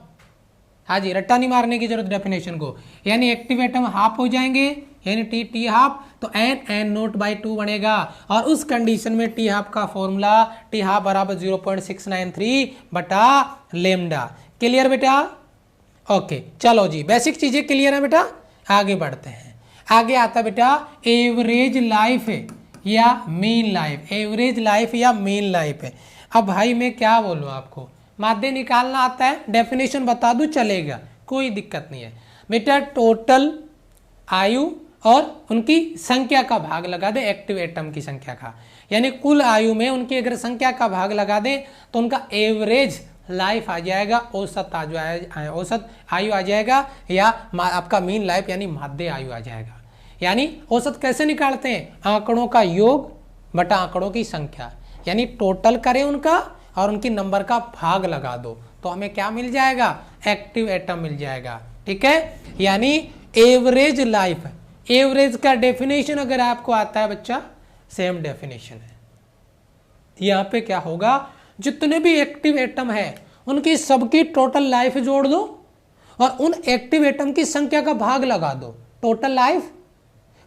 हाँ जी, रट्टा नहीं मारने की जरूरत डेफिनेशन को। यानी एक्टिव एटम हाफ हो जाएंगे यानी टी टी हाफ, तो एन एन नोट बाई 2 बनेगा। और उस कंडीशन में टी हाफ का फॉर्मूला टी हाफ बराबर 0.693 बटा लेमडा। क्लियर बेटा? ओके चलो जी, बेसिक चीजें क्लियर है बेटा। आगे बढ़ते हैं। आगे आता बेटा एवरेज लाइफ या मीन लाइफ, एवरेज लाइफ या मीन लाइफ है। अब भाई मैं क्या बोलूँ आपको, माध्य निकालना आता है, डेफिनेशन बता दूं चलेगा, कोई दिक्कत नहीं है बेटा। टोटल आयु और उनकी संख्या का भाग लगा दे एक्टिव एटम की संख्या का, यानी कुल आयु में उनकी अगर संख्या का भाग लगा दे तो उनका एवरेज लाइफ आ जाएगा, औसत औसत आयु आ जाएगा, या आपका मीन लाइफ यानी माध्य आयु आ जाएगा। यानी औसत कैसे निकालते हैं, आंकड़ों का योग बटा आंकड़ों की संख्या, यानी टोटल करें उनका और उनकी नंबर का भाग लगा दो तो हमें क्या मिल जाएगा, एक्टिव एटम मिल जाएगा। ठीक है, यानी एवरेज लाइफ। एवरेज का डेफिनेशन अगर आपको आता है बच्चा, सेम डेफिनेशन है। यहां पे क्या होगा, जितने भी एक्टिव एटम है उनकी सबकी टोटल लाइफ जोड़ दो और उन एक्टिव एटम की संख्या का भाग लगा दो, टोटल लाइफ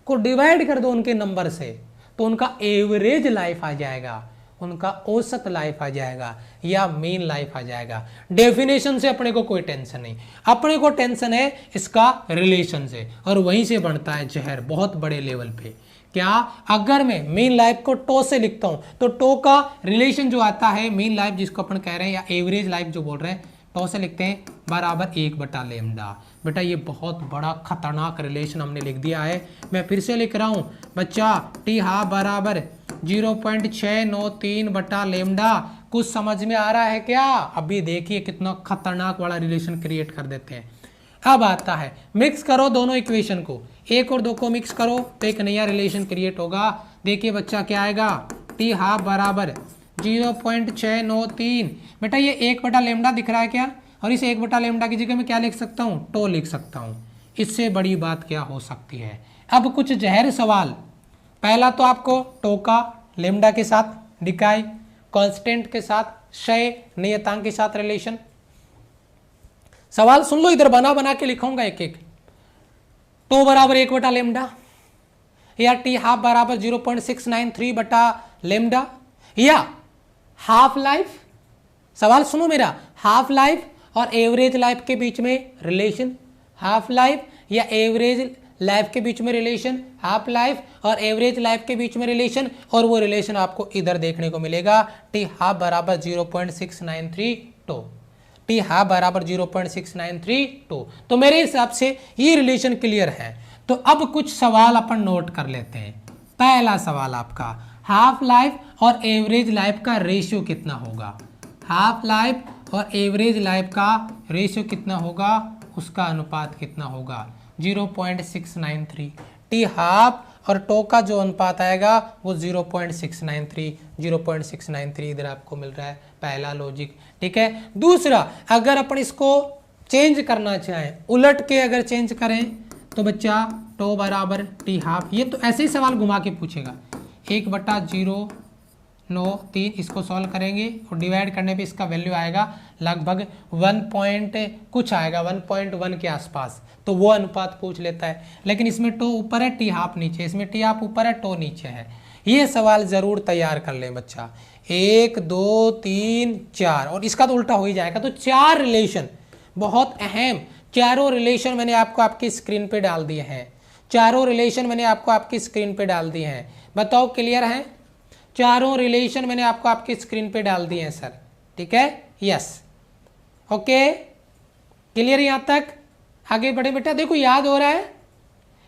को डिवाइड कर दो उनके नंबर से, तो उनका एवरेज लाइफ आ जाएगा, उनका औसत लाइफ आ जाएगा या मीन लाइफ आ जाएगा। डेफिनेशन से अपने को कोई टेंशन नहीं, अपने को टेंशन है इसका रिलेशन से, और वहीं से बनता है जहर बहुत बड़े लेवल पे। क्या, अगर मैं मीन लाइफ को टो से लिखता हूं तो टो का रिलेशन जो आता है मीन लाइफ जिसको अपन कह रहे हैं या एवरेज लाइफ जो बोल रहे हैं, टो से लिखते हैं बराबर 1/λ। बेटा ये बहुत बड़ा खतरनाक रिलेशन हमने लिख दिया है। मैं फिर से लिख रहा हूं बच्चा, टी हाफ बराबर 0.693/λ। कुछ समझ में आ रहा है क्या? अभी देखिए कितना खतरनाक वाला रिलेशन क्रिएट कर देते हैं। अब आता है मिक्स करो दोनों इक्वेशन को, 1 और 2 को मिक्स करो तो एक नया रिलेशन क्रिएट होगा। देखिए बच्चा क्या आएगा, टी हाफ बराबर 0.693। बेटा ये 1/λ दिख रहा है क्या, और इस 1/λ की जगह मैं क्या लिख सकता हूँ, टो लिख सकता हूँ। इससे बड़ी बात क्या हो सकती है। अब कुछ जहर सवाल, पहला तो आपको टो का लेमडा के साथ डिकाई, कांस्टेंट के साथ क्षय, नियतांक के साथ रिलेशन। सवाल सुन लो, इधर बना बना के लिखूंगा एक एक। टो बराबर 1/λ या टी हाफ बराबर 0.693/λ या हाफ लाइफ। सवाल सुनो मेरा, हाफ लाइफ और एवरेज लाइफ के बीच में रिलेशन, हाफ लाइफ या एवरेज लाइफ के बीच में रिलेशन, हाफ लाइफ और एवरेज लाइफ के बीच में रिलेशन, और वो रिलेशन आपको इधर देखने को मिलेगा, टी हाफ बराबर 0.693 टी हाफ बराबर 0.693। तो मेरे हिसाब से ये रिलेशन क्लियर है। तो अब कुछ सवाल अपन नोट कर लेते हैं। पहला सवाल आपका, हाफ लाइफ और एवरेज लाइफ का रेशियो कितना होगा, हाफ लाइफ और एवरेज लाइफ का रेशियो कितना होगा, उसका अनुपात कितना होगा, 0.693। टी हाफ और टो का जो अनुपात आएगा वो 0.693 इधर आपको मिल रहा है, पहला लॉजिक। ठीक है, दूसरा, अगर अपन इसको चेंज करना चाहें, उलट के अगर चेंज करें तो बच्चा टो बराबर टी हाफ, ये तो ऐसे ही सवाल घुमा के पूछेगा, 1/093 इसको सॉल्व करेंगे और डिवाइड करने पे इसका वैल्यू आएगा लगभग 1 पॉइंट कुछ आएगा, 1.1 के आसपास। तो वो अनुपात पूछ लेता है, लेकिन इसमें टो ऊपर है टी हाफ नीचे, इसमें टी हाफ ऊपर है टो नीचे है। ये सवाल जरूर तैयार कर लें बच्चा, 1 2 3 4, और इसका तो उल्टा हो ही जाएगा। तो 4 रिलेशन बहुत अहम, चारों रिलेशन मैंने आपको आपकी स्क्रीन पे डाल दिए हैं, चारों रिलेशन मैंने आपको आपकी स्क्रीन पे डाल दिए हैं। बताओ क्लियर है? चारों रिलेशन मैंने आपको आपकी स्क्रीन पे डाल दिए हैं सर। ठीक है, यस, ओके, क्लियर यहाँ तक? आगे बढ़े बेटा। देखो याद हो रहा है,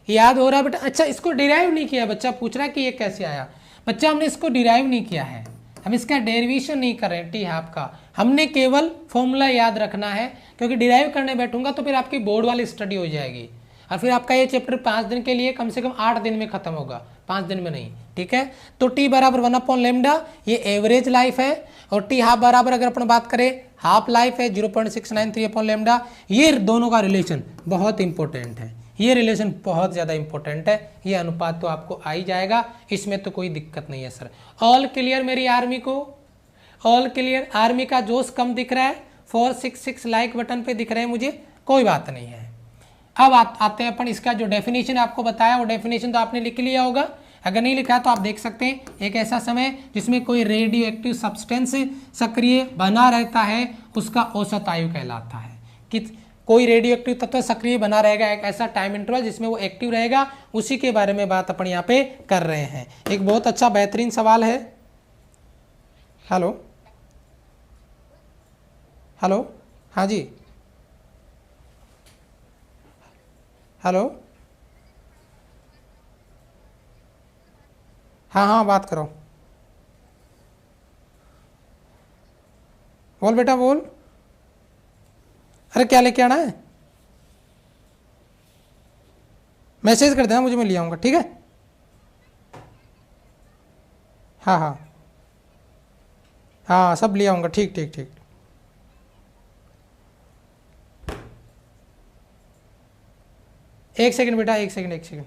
याद हो रहा है बेटा। अच्छा, इसको डिराइव नहीं किया, बच्चा पूछ रहा है कि ये कैसे आया। बच्चा हमने इसको डिराइव नहीं किया है, हम इसका डेरिवेशन नहीं कर रहे हैं टी हाफ का, हमने केवल फॉर्मूला याद रखना है, क्योंकि डिराइव करने बैठूंगा तो फिर आपकी बोर्ड वाली स्टडी हो जाएगी, और फिर आपका ये चैप्टर 5 दिन के लिए कम से कम 8 दिन में खत्म होगा, 5 दिन में नहीं। ठीक है, तो टी बराबर 1/λ ये एवरेज लाइफ है, और टी हाफ बराबर अगर अपन बात करें हाफ लाइफ है 0.693/λ। ये दोनों का रिलेशन बहुत इंपॉर्टेंट है, ये रिलेशन बहुत ज़्यादा इंपॉर्टेंट है। ये अनुपात तो आपको आ ही जाएगा, इसमें तो कोई दिक्कत नहीं है सर। ऑल क्लियर मेरी आर्मी को? All clear? आर्मी का जोश कम दिख रहा है, 466 लाइक बटन पे दिख रहे हैं मुझे, कोई बात नहीं है। अब आते हैं अपन, इसका जो डेफिनेशन आपको बताया वो डेफिनेशन तो आपने लिख लिया होगा, अगर नहीं लिखा तो आप देख सकते हैं। एक ऐसा समय जिसमें कोई रेडियो एक्टिव सब्सटेंस सक्रिय बना रहता है उसका औसत आयु कहलाता है। कि कोई रेडियो एक्टिव तत्व सक्रिय बना रहेगा, एक ऐसा टाइम इंटरवल जिसमें वो एक्टिव रहेगा, उसी के बारे में बात अपन यहाँ पे कर रहे हैं। एक बहुत अच्छा बेहतरीन सवाल है। हेलो हेलो, हाँ जी, हेलो, हाँ हाँ बात करो, बोल बेटा बोल। अरे क्या लेके आना है? मैसेज कर देना मुझे, मैं ले आऊँगा। ठीक है, हाँ हाँ हाँ सब ले आऊँगा। ठीक ठीक ठीक, एक सेकंड बेटा, एक सेकंड।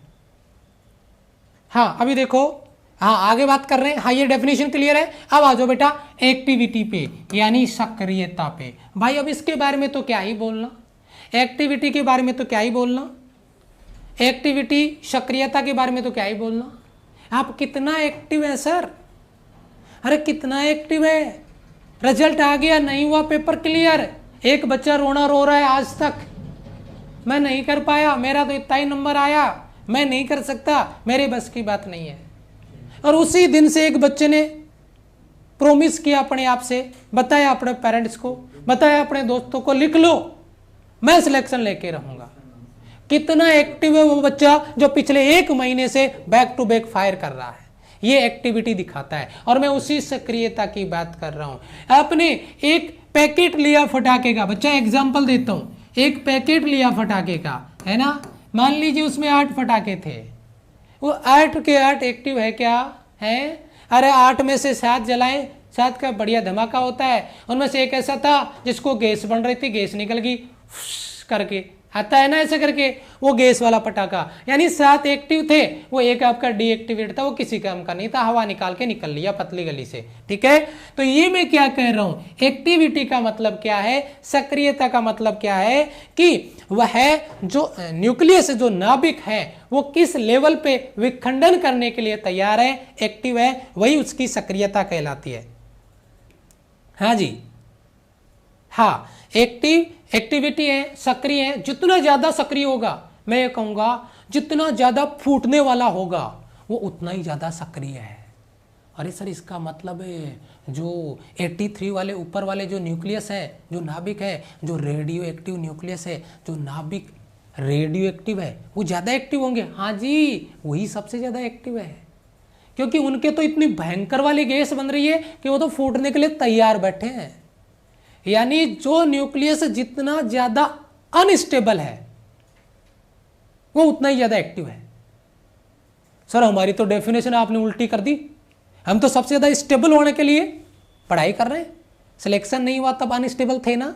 हाँ अभी देखो, हाँ आगे बात कर रहे हैं। हाँ ये डेफिनेशन क्लियर है। अब आ जाओ बेटा एक्टिविटी पे यानी सक्रियता पे। भाई अब इसके बारे में तो क्या ही बोलना, एक्टिविटी के बारे में तो क्या ही बोलना, एक्टिविटी सक्रियता के बारे में तो क्या ही बोलना। आप कितना एक्टिव है सर, अरे कितना एक्टिव है, रिजल्ट आ गया नहीं हुआ पेपर क्लियर, एक बच्चा रोना रो रहा है आज तक, मैं नहीं कर पाया, मेरा तो इतना ही नंबर आया, मैं नहीं कर सकता, मेरे बस की बात नहीं है। और उसी दिन से एक बच्चे ने प्रोमिस किया अपने आप से, बताया अपने पेरेंट्स को, बताया अपने दोस्तों को, लिख लो मैं सिलेक्शन लेके रहूंगा। कितना एक्टिव है वो बच्चा जो पिछले 1 महीने से बैक टू बैक फायर कर रहा है, ये एक्टिविटी दिखाता है। और मैं उसी सक्रियता की बात कर रहा हूं। आपने एक पैकेट लिया फटाके का, बच्चा एग्जाम्पल देता हूं, एक पैकेट लिया फटाके का, है ना, मान लीजिए उसमें 8 फटाके थे, वो 8 के 8 एक्टिव है क्या है? अरे 8 में से 7 जलाएं, 7 का बढ़िया धमाका होता है। उनमें से एक ऐसा था जिसको गैस बन रही थी, गैस निकल गई करके, आता है ना ऐसे करके, वो गैस वाला पटाखा। यानी 7 एक्टिव थे, वो एक आपका डीएक्टिवेट था, वो किसी काम का नहीं था, हवा निकाल के निकल लिया पतली गली से। ठीक है, तो ये मैं क्या कह रहा हूं, एक्टिविटी का मतलब क्या है, सक्रियता का मतलब क्या है कि वह जो न्यूक्लियस जो नाभिक है वो किस लेवल पे विखंडन करने के लिए तैयार है, एक्टिव है, वही उसकी सक्रियता कहलाती है। हाँ जी, हाँ एक्टिविटी है, सक्रिय है, जितना ज्यादा सक्रिय होगा, मैं ये कहूंगा जितना ज्यादा फूटने वाला होगा वो उतना ही ज्यादा सक्रिय है। अरे सर इसका मतलब है जो 83 वाले ऊपर वाले जो न्यूक्लियस है, जो नाभिक है, जो रेडियो एक्टिव न्यूक्लियस है, जो नाभिक रेडियो एक्टिव है, वो ज्यादा एक्टिव होंगे। हाँ जी, वही सबसे ज्यादा एक्टिव है, क्योंकि उनके तो इतनी भयंकर वाली गैस बन रही है कि वो तो फूटने के लिए तैयार बैठे हैं। यानी जो न्यूक्लियस जितना ज्यादा अनस्टेबल है वो उतना ही ज्यादा एक्टिव है। सर हमारी तो डेफिनेशन आपने उल्टी कर दी, हम तो सबसे ज्यादा स्टेबल होने के लिए पढ़ाई कर रहे हैं, सिलेक्शन नहीं हुआ तब अनस्टेबल थे ना,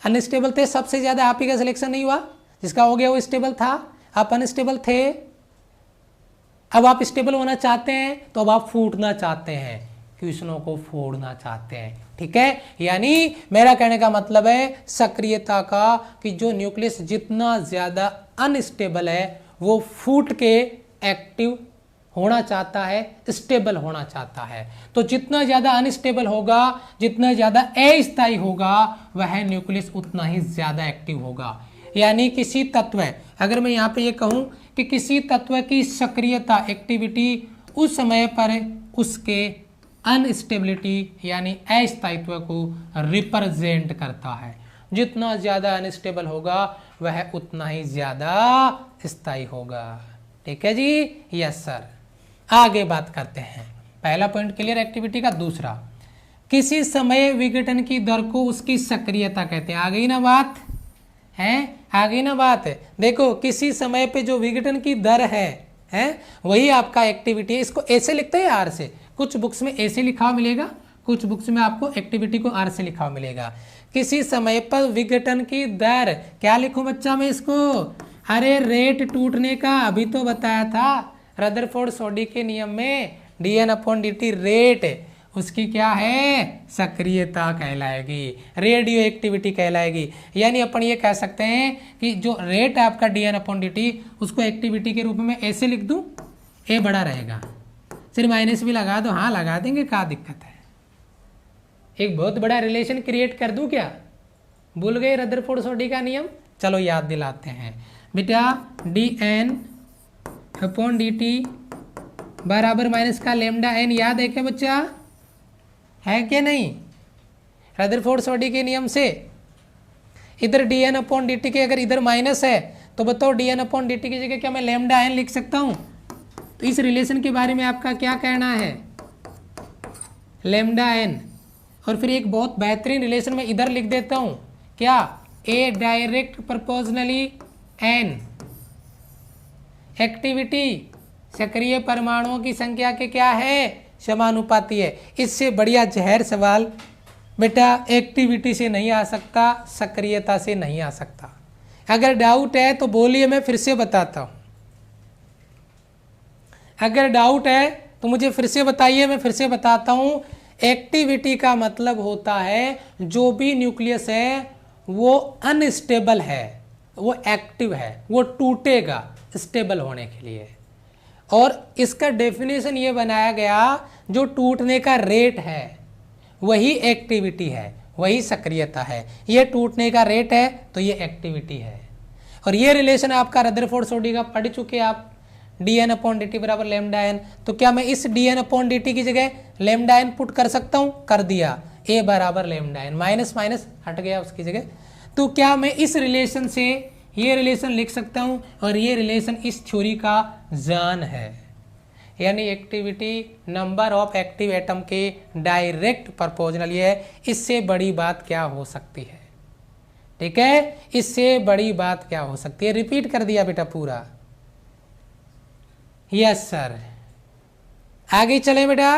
अनस्टेबल थे सबसे ज्यादा, आप ही का सिलेक्शन नहीं हुआ, जिसका हो गया वो स्टेबल था, आप अनस्टेबल थे, अब आप स्टेबल होना चाहते हैं तो अब आप फूटना चाहते हैं, कृष्णों को फोड़ना चाहते हैं। ठीक है, यानी मेरा कहने का मतलब है सक्रियता का कि जो न्यूक्लियस जितना ज्यादा अनस्टेबल है वो फूट के एक्टिव होना चाहता है, स्टेबल होना चाहता है। तो जितना ज्यादा अनस्टेबल होगा, जितना ज्यादा अस्थायी होगा, वह न्यूक्लियस उतना ही ज्यादा एक्टिव होगा। यानी किसी तत्व, अगर मैं यहाँ पे ये कहूँ कि किसी तत्व की सक्रियता एक्टिविटी उस समय पर उसके अनस्टेबिलिटी यानी अस्थायित्व को रिप्रेजेंट करता है। जितना ज्यादा अनस्टेबल होगा वह उतना ही ज्यादा स्थायी होगा। ठीक है जी, यस सर। आगे बात करते हैं, पहला पॉइंट क्लियर एक्टिविटी का। दूसरा, किसी समय विघटन की दर को उसकी सक्रियता कहते हैं। आ गई ना बात, है आ गई ना बात। देखो किसी समय पे जो विघटन की दर है वही आपका एक्टिविटी है। इसको ऐसे लिखते हैं आर से, कुछ बुक्स में ऐसे लिखा हुआ मिलेगा, कुछ बुक्स में आपको एक्टिविटी को आर से लिखा हुआ मिलेगा। किसी समय पर विघटन की दर, क्या लिखूं बच्चा मैं इसको, अरे रेट टूटने का अभी तो बताया था रदरफोर्ड सोडी के नियम में, dN/dt रेट उसकी क्या है, सक्रियता कहलाएगी, रेडियो एक्टिविटी कहलाएगी। यानी अपन ये कह सकते हैं कि जो रेट है आपका dN/dt उसको एक्टिविटी के रूप में ऐसे लिख दूं, ए बड़ा रहेगा, सिर्फ माइनस भी लगा दो, हाँ लगा देंगे, क्या दिक्कत है। एक बहुत बड़ा रिलेशन क्रिएट कर दूं क्या, भूल गए रदरफोर्ड सोडी का नियम, चलो याद दिलाते हैं बेटा, dN/dt बराबर माइनस का लैम्डा n, याद है क्या बच्चा, है क्या नहीं। रदरफोर्ड सोडी के नियम से इधर dN/dt के अगर इधर माइनस है तो बताओ dN/dt की जगह क्या मैं लैम्डा n लिख सकता हूं। तो इस रिलेशन के बारे में आपका क्या कहना है, लैम्डा n। और फिर एक बहुत बेहतरीन रिलेशन में इधर लिख देता हूं, क्या, a direct proportionally n। Activity सक्रिय परमाणुओं की संख्या के क्या है, समानुपाती है। इससे बढ़िया जहर सवाल बेटा एक्टिविटी से नहीं आ सकता, सक्रियता से नहीं आ सकता। अगर डाउट है तो बोलिए, मैं फिर से बताता हूं। अगर डाउट है तो मुझे फिर से बताइए, मैं फिर से बताता हूं। एक्टिविटी का मतलब होता है जो भी न्यूक्लियस है वो अनस्टेबल है, वो एक्टिव है, वो टूटेगा स्टेबल होने के लिए। और इसका डेफिनेशन ये बनाया गया, जो टूटने का रेट है वही एक्टिविटी है, वही सक्रियता है। ये टूटने का रेट है तो ये एक्टिविटी है। और ये रिलेशन आपका रदरफोर्ड सोडी का पढ़ चुके आप, dn अपॉन dt बराबर लैम्डा एन। तो क्या मैं इस dn अपॉन dt की जगह लैम्डा एन पुट कर सकता हूँ? कर दिया, a बराबर लैम्डा एन, माइनस माइनस हट गया उसकी जगह। तो क्या मैं इस रिलेशन से ये रिलेशन लिख सकता हूँ? और ये रिलेशन इस थ्योरी का जान है, यानी activity number of active atom के डायरेक्ट प्रोपोर्शनल है। इससे बड़ी बात क्या हो सकती है? ठीक है, इससे बड़ी बात क्या हो सकती है? रिपीट कर दिया बेटा पूरा। यस सर, आगे चलें बेटा।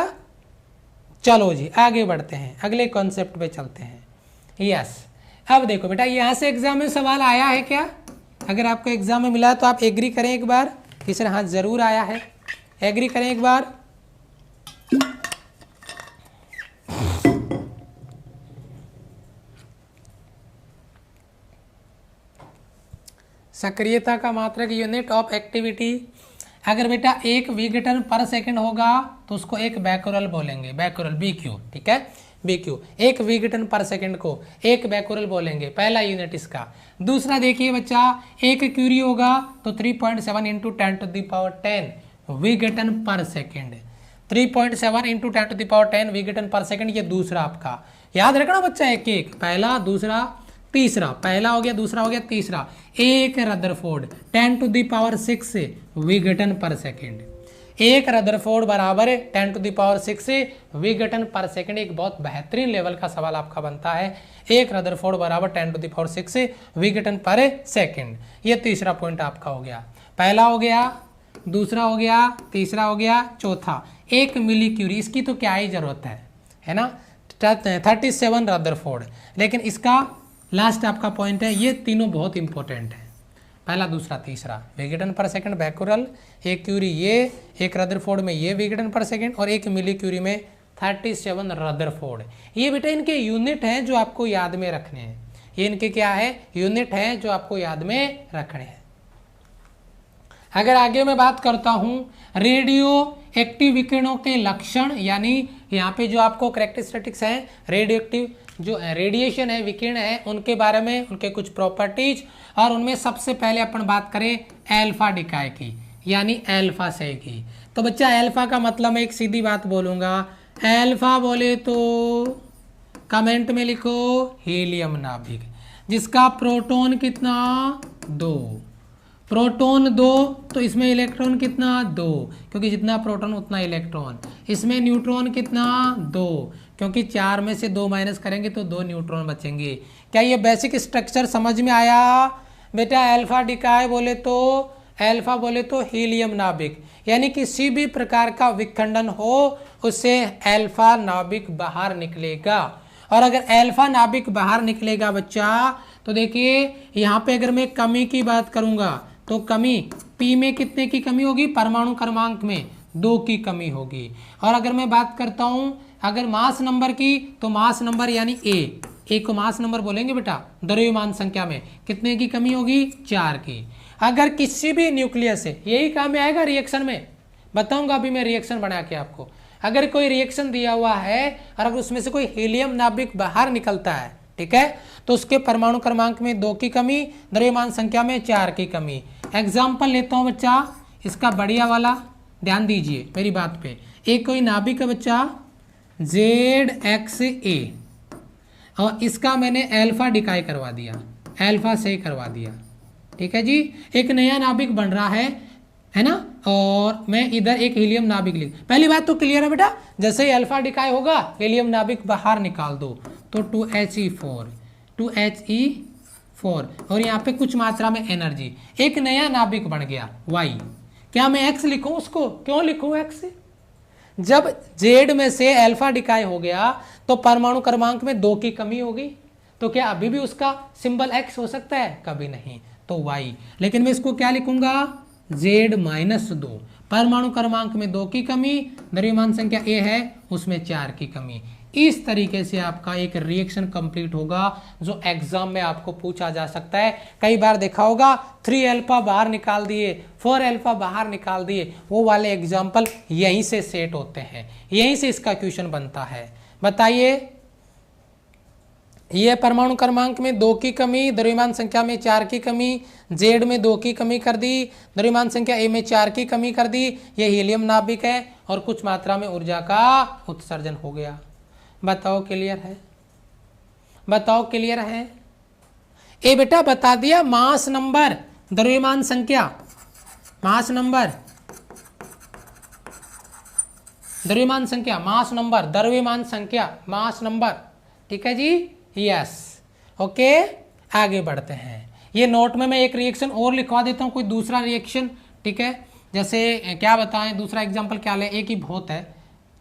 चलो जी आगे बढ़ते हैं, अगले कॉन्सेप्ट पे चलते हैं। यस, अब देखो बेटा, यहां से एग्जाम में सवाल आया है क्या? अगर आपको एग्जाम में मिला तो आप एग्री करें एक बार। तीसरा हाथ जरूर आया है, एग्री करें एक बार। सक्रियता का मात्रक यूनिट ऑफ एक्टिविटी। अगर बेटा एक विघटन पर सेकंड होगा तो उसको एक बैकोरल बोलेंगे, बैकोरल BQ, ठीक है, BQ। एक विघटन पर सेकंड को एक बैकोरल बोलेंगे, पहला यूनिट इसका। दूसरा देखिए बच्चा, एक क्यूरी होगा तो 3.7 इंटू 10⁻10 विघटन पर सेकंड। 3.7 इंटू 10⁻10 विघटन पर सेकंड, ये दूसरा आपका। याद रखना बच्चा, एक एक, पहला दूसरा तीसरा, पहला हो गया, दूसरा हो गया, तीसरा। एक रदरफोर्ड 10⁻6 विघटन पर सेकंड। एक रदरफोर्ड बराबर 10⁻6 विघटन पर सेकंड। एक बहुत बेहतरीन लेवल का सवाल आपका बनता है, एक रदरफोर्ड बराबर 10⁻6 विघटन पर सेकंड। ये तीसरा पॉइंट आपका हो गया, पहला हो गया, दूसरा हो गया, तीसरा हो गया, चौथा। एक मिली क्यूरी, इसकी तो क्या ही जरूरत है ना, 37 रदरफोर्ड। लेकिन इसका लास्ट आपका पॉइंट है, ये तीनों बहुत इंपॉर्टेंट है, पहला दूसरा तीसरा। विघटन पर सेकंड बैकोरल, एक क्यूरी ये, एक रदरफोर्ड में ये विघटन पर सेकंड, और एक मिली क्यूरी में 37 रदरफोर्ड। ये बेटा इनके यूनिट हैं जो आपको याद में रखने हैं। ये इनके क्या है? यूनिट हैं जो आपको याद में रखने हैं। अगर आगे मैं बात करता हूं रेडियो एक्टिव विकिरणों के लक्षण, यानी यहाँ पे जो आपको कैरेक्टरिस्टिक्स हैं, रेडियो एक्टिव जो रेडिएशन है, विकिरण है, उनके बारे में, उनके कुछ प्रॉपर्टीज। और उनमें सबसे पहले अपन बात करें एल्फा डिकाय की, यानी एल्फा से की। तो बच्चा एल्फा का मतलब मैं एक सीधी बात बोलूंगा, एल्फा बोले तो कमेंट में लिखो हीलियम नाभिक, जिसका प्रोटॉन कितना? 2। प्रोटॉन 2, तो इसमें इलेक्ट्रॉन कितना? 2, क्योंकि जितना प्रोटॉन उतना इलेक्ट्रॉन। इसमें न्यूट्रॉन कितना? 2, क्योंकि 4 में से 2 माइनस करेंगे तो 2 न्यूट्रॉन बचेंगे। क्या ये बेसिक स्ट्रक्चर समझ में आया बेटा? एल्फा डिकाय बोले तो, एल्फा बोले तो हीलियम नाभिक, यानी किसी भी प्रकार का विखंडन हो उससे एल्फा नाभिक बाहर निकलेगा। और अगर एल्फा नाभिक बाहर निकलेगा बच्चा, तो देखिए यहाँ पे अगर मैं कमी की बात करूंगा तो कमी P में कितने की कमी होगी? परमाणु क्रमांक में 2 की कमी होगी। और अगर मैं बात करता हूं अगर मास नंबर की, तो मास नंबर यानी A को मास नंबर बोलेंगे बेटा, द्रव्यमान संख्या में कितने की कमी होगी? 4 की। अगर किसी भी न्यूक्लियस से, यही काम में आएगा रिएक्शन में, बताऊंगा अभी मैं रिएक्शन बना के आपको। अगर कोई रिएक्शन दिया हुआ है और अगर उसमें से कोई हीलियम नाभिक बाहर निकलता है, ठीक है, तो उसके परमाणु क्रमांक में 2 की कमी, द्रव्यमान संख्या में 4 की कमी। एग्जाम्पल लेता हूं बच्चा इसका बढ़िया वाला, ध्यान दीजिए मेरी बात पे। एक कोई नाभिक है बच्चा ZXA, और इसका मैंने एल्फा डिकाय करवा दिया, एल्फा से करवा दिया, ठीक है जी। एक नया नाभिक बन रहा है ना, और मैं इधर एक हीलियम नाभिक लिख, पहली बात तो क्लियर है बेटा, जैसे ही अल्फा डिकाय होगा हीलियम नाभिक बाहर निकाल दो तो 2He4, 2He4, और यहाँ पे कुछ मात्रा में एनर्जी, एक नया नाभिक बन गया Y। क्या मैं X लिखूं उसको? क्यों लिखूं X? जब Z में से अल्फा डिकाय हो गया तो परमाणु क्रमांक में 2 की कमी होगी, तो क्या अभी भी उसका सिंबल X हो सकता है? कभी नहीं, तो Y। लेकिन मैं इसको क्या लिखूंगा? Z-2, परमाणु क्रमांक में 2 की कमी, द्रव्यमान संख्या ए है उसमें 4 की कमी। इस तरीके से आपका एक रिएक्शन कंप्लीट होगा जो एग्जाम में आपको पूछा जा सकता है। कई बार देखा होगा 3 अल्फा बाहर निकाल दिए, 4 अल्फा बाहर निकाल दिए, वो वाले एग्जाम्पल यहीं से सेट होते हैं, यहीं से इसका क्वेश्चन बनता है। बताइए, ये परमाणु क्रमांक में 2 की कमी, द्रव्यमान संख्या में 4 की कमी, जेड में 2 की कमी कर दी, द्रव्यमान संख्या ए में 4 की कमी कर दी, ये हीलियम नाभिक है और कुछ मात्रा में ऊर्जा का उत्सर्जन हो गया। बताओ क्लियर है? बताओ क्लियर है? ए बेटा बता दिया मास नंबर, द्रव्यमान संख्या, मास नंबर, द्रव्यमान संख्या, मास नंबर, द्रव्यमान संख्या, मास नंबर। ठीक है जी, यस ओके। आगे बढ़ते हैं। ये नोट में मैं एक रिएक्शन और लिखवा देता हूँ, कोई दूसरा रिएक्शन। ठीक है, जैसे क्या बताएं, दूसरा एग्जांपल क्या लें, एक ही बहुत है।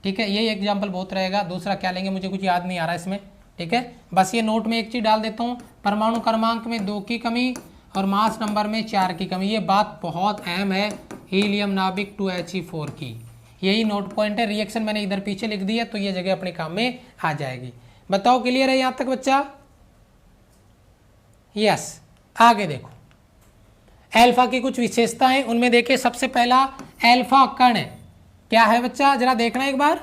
ठीक है, ये एग्जांपल बहुत रहेगा, दूसरा क्या लेंगे मुझे कुछ याद नहीं आ रहा इसमें। ठीक है, बस ये नोट में एक चीज डाल देता हूँ, परमाणु क्रमांक में 2 की कमी और मास नंबर में 4 की कमी। ये बात बहुत अहम है, हीलियम नाभिक 2He4 की। यही नोट पॉइंट है। रिएक्शन मैंने इधर पीछे लिख दी है तो ये जगह अपने काम में आ जाएगी। बताओ क्लियर है यहां तक बच्चा? यस। आगे देखो, अल्फा की कुछ विशेषताएं, उनमें देखिए सबसे पहला अल्फा कण क्या है बच्चा, जरा देखना एक बार।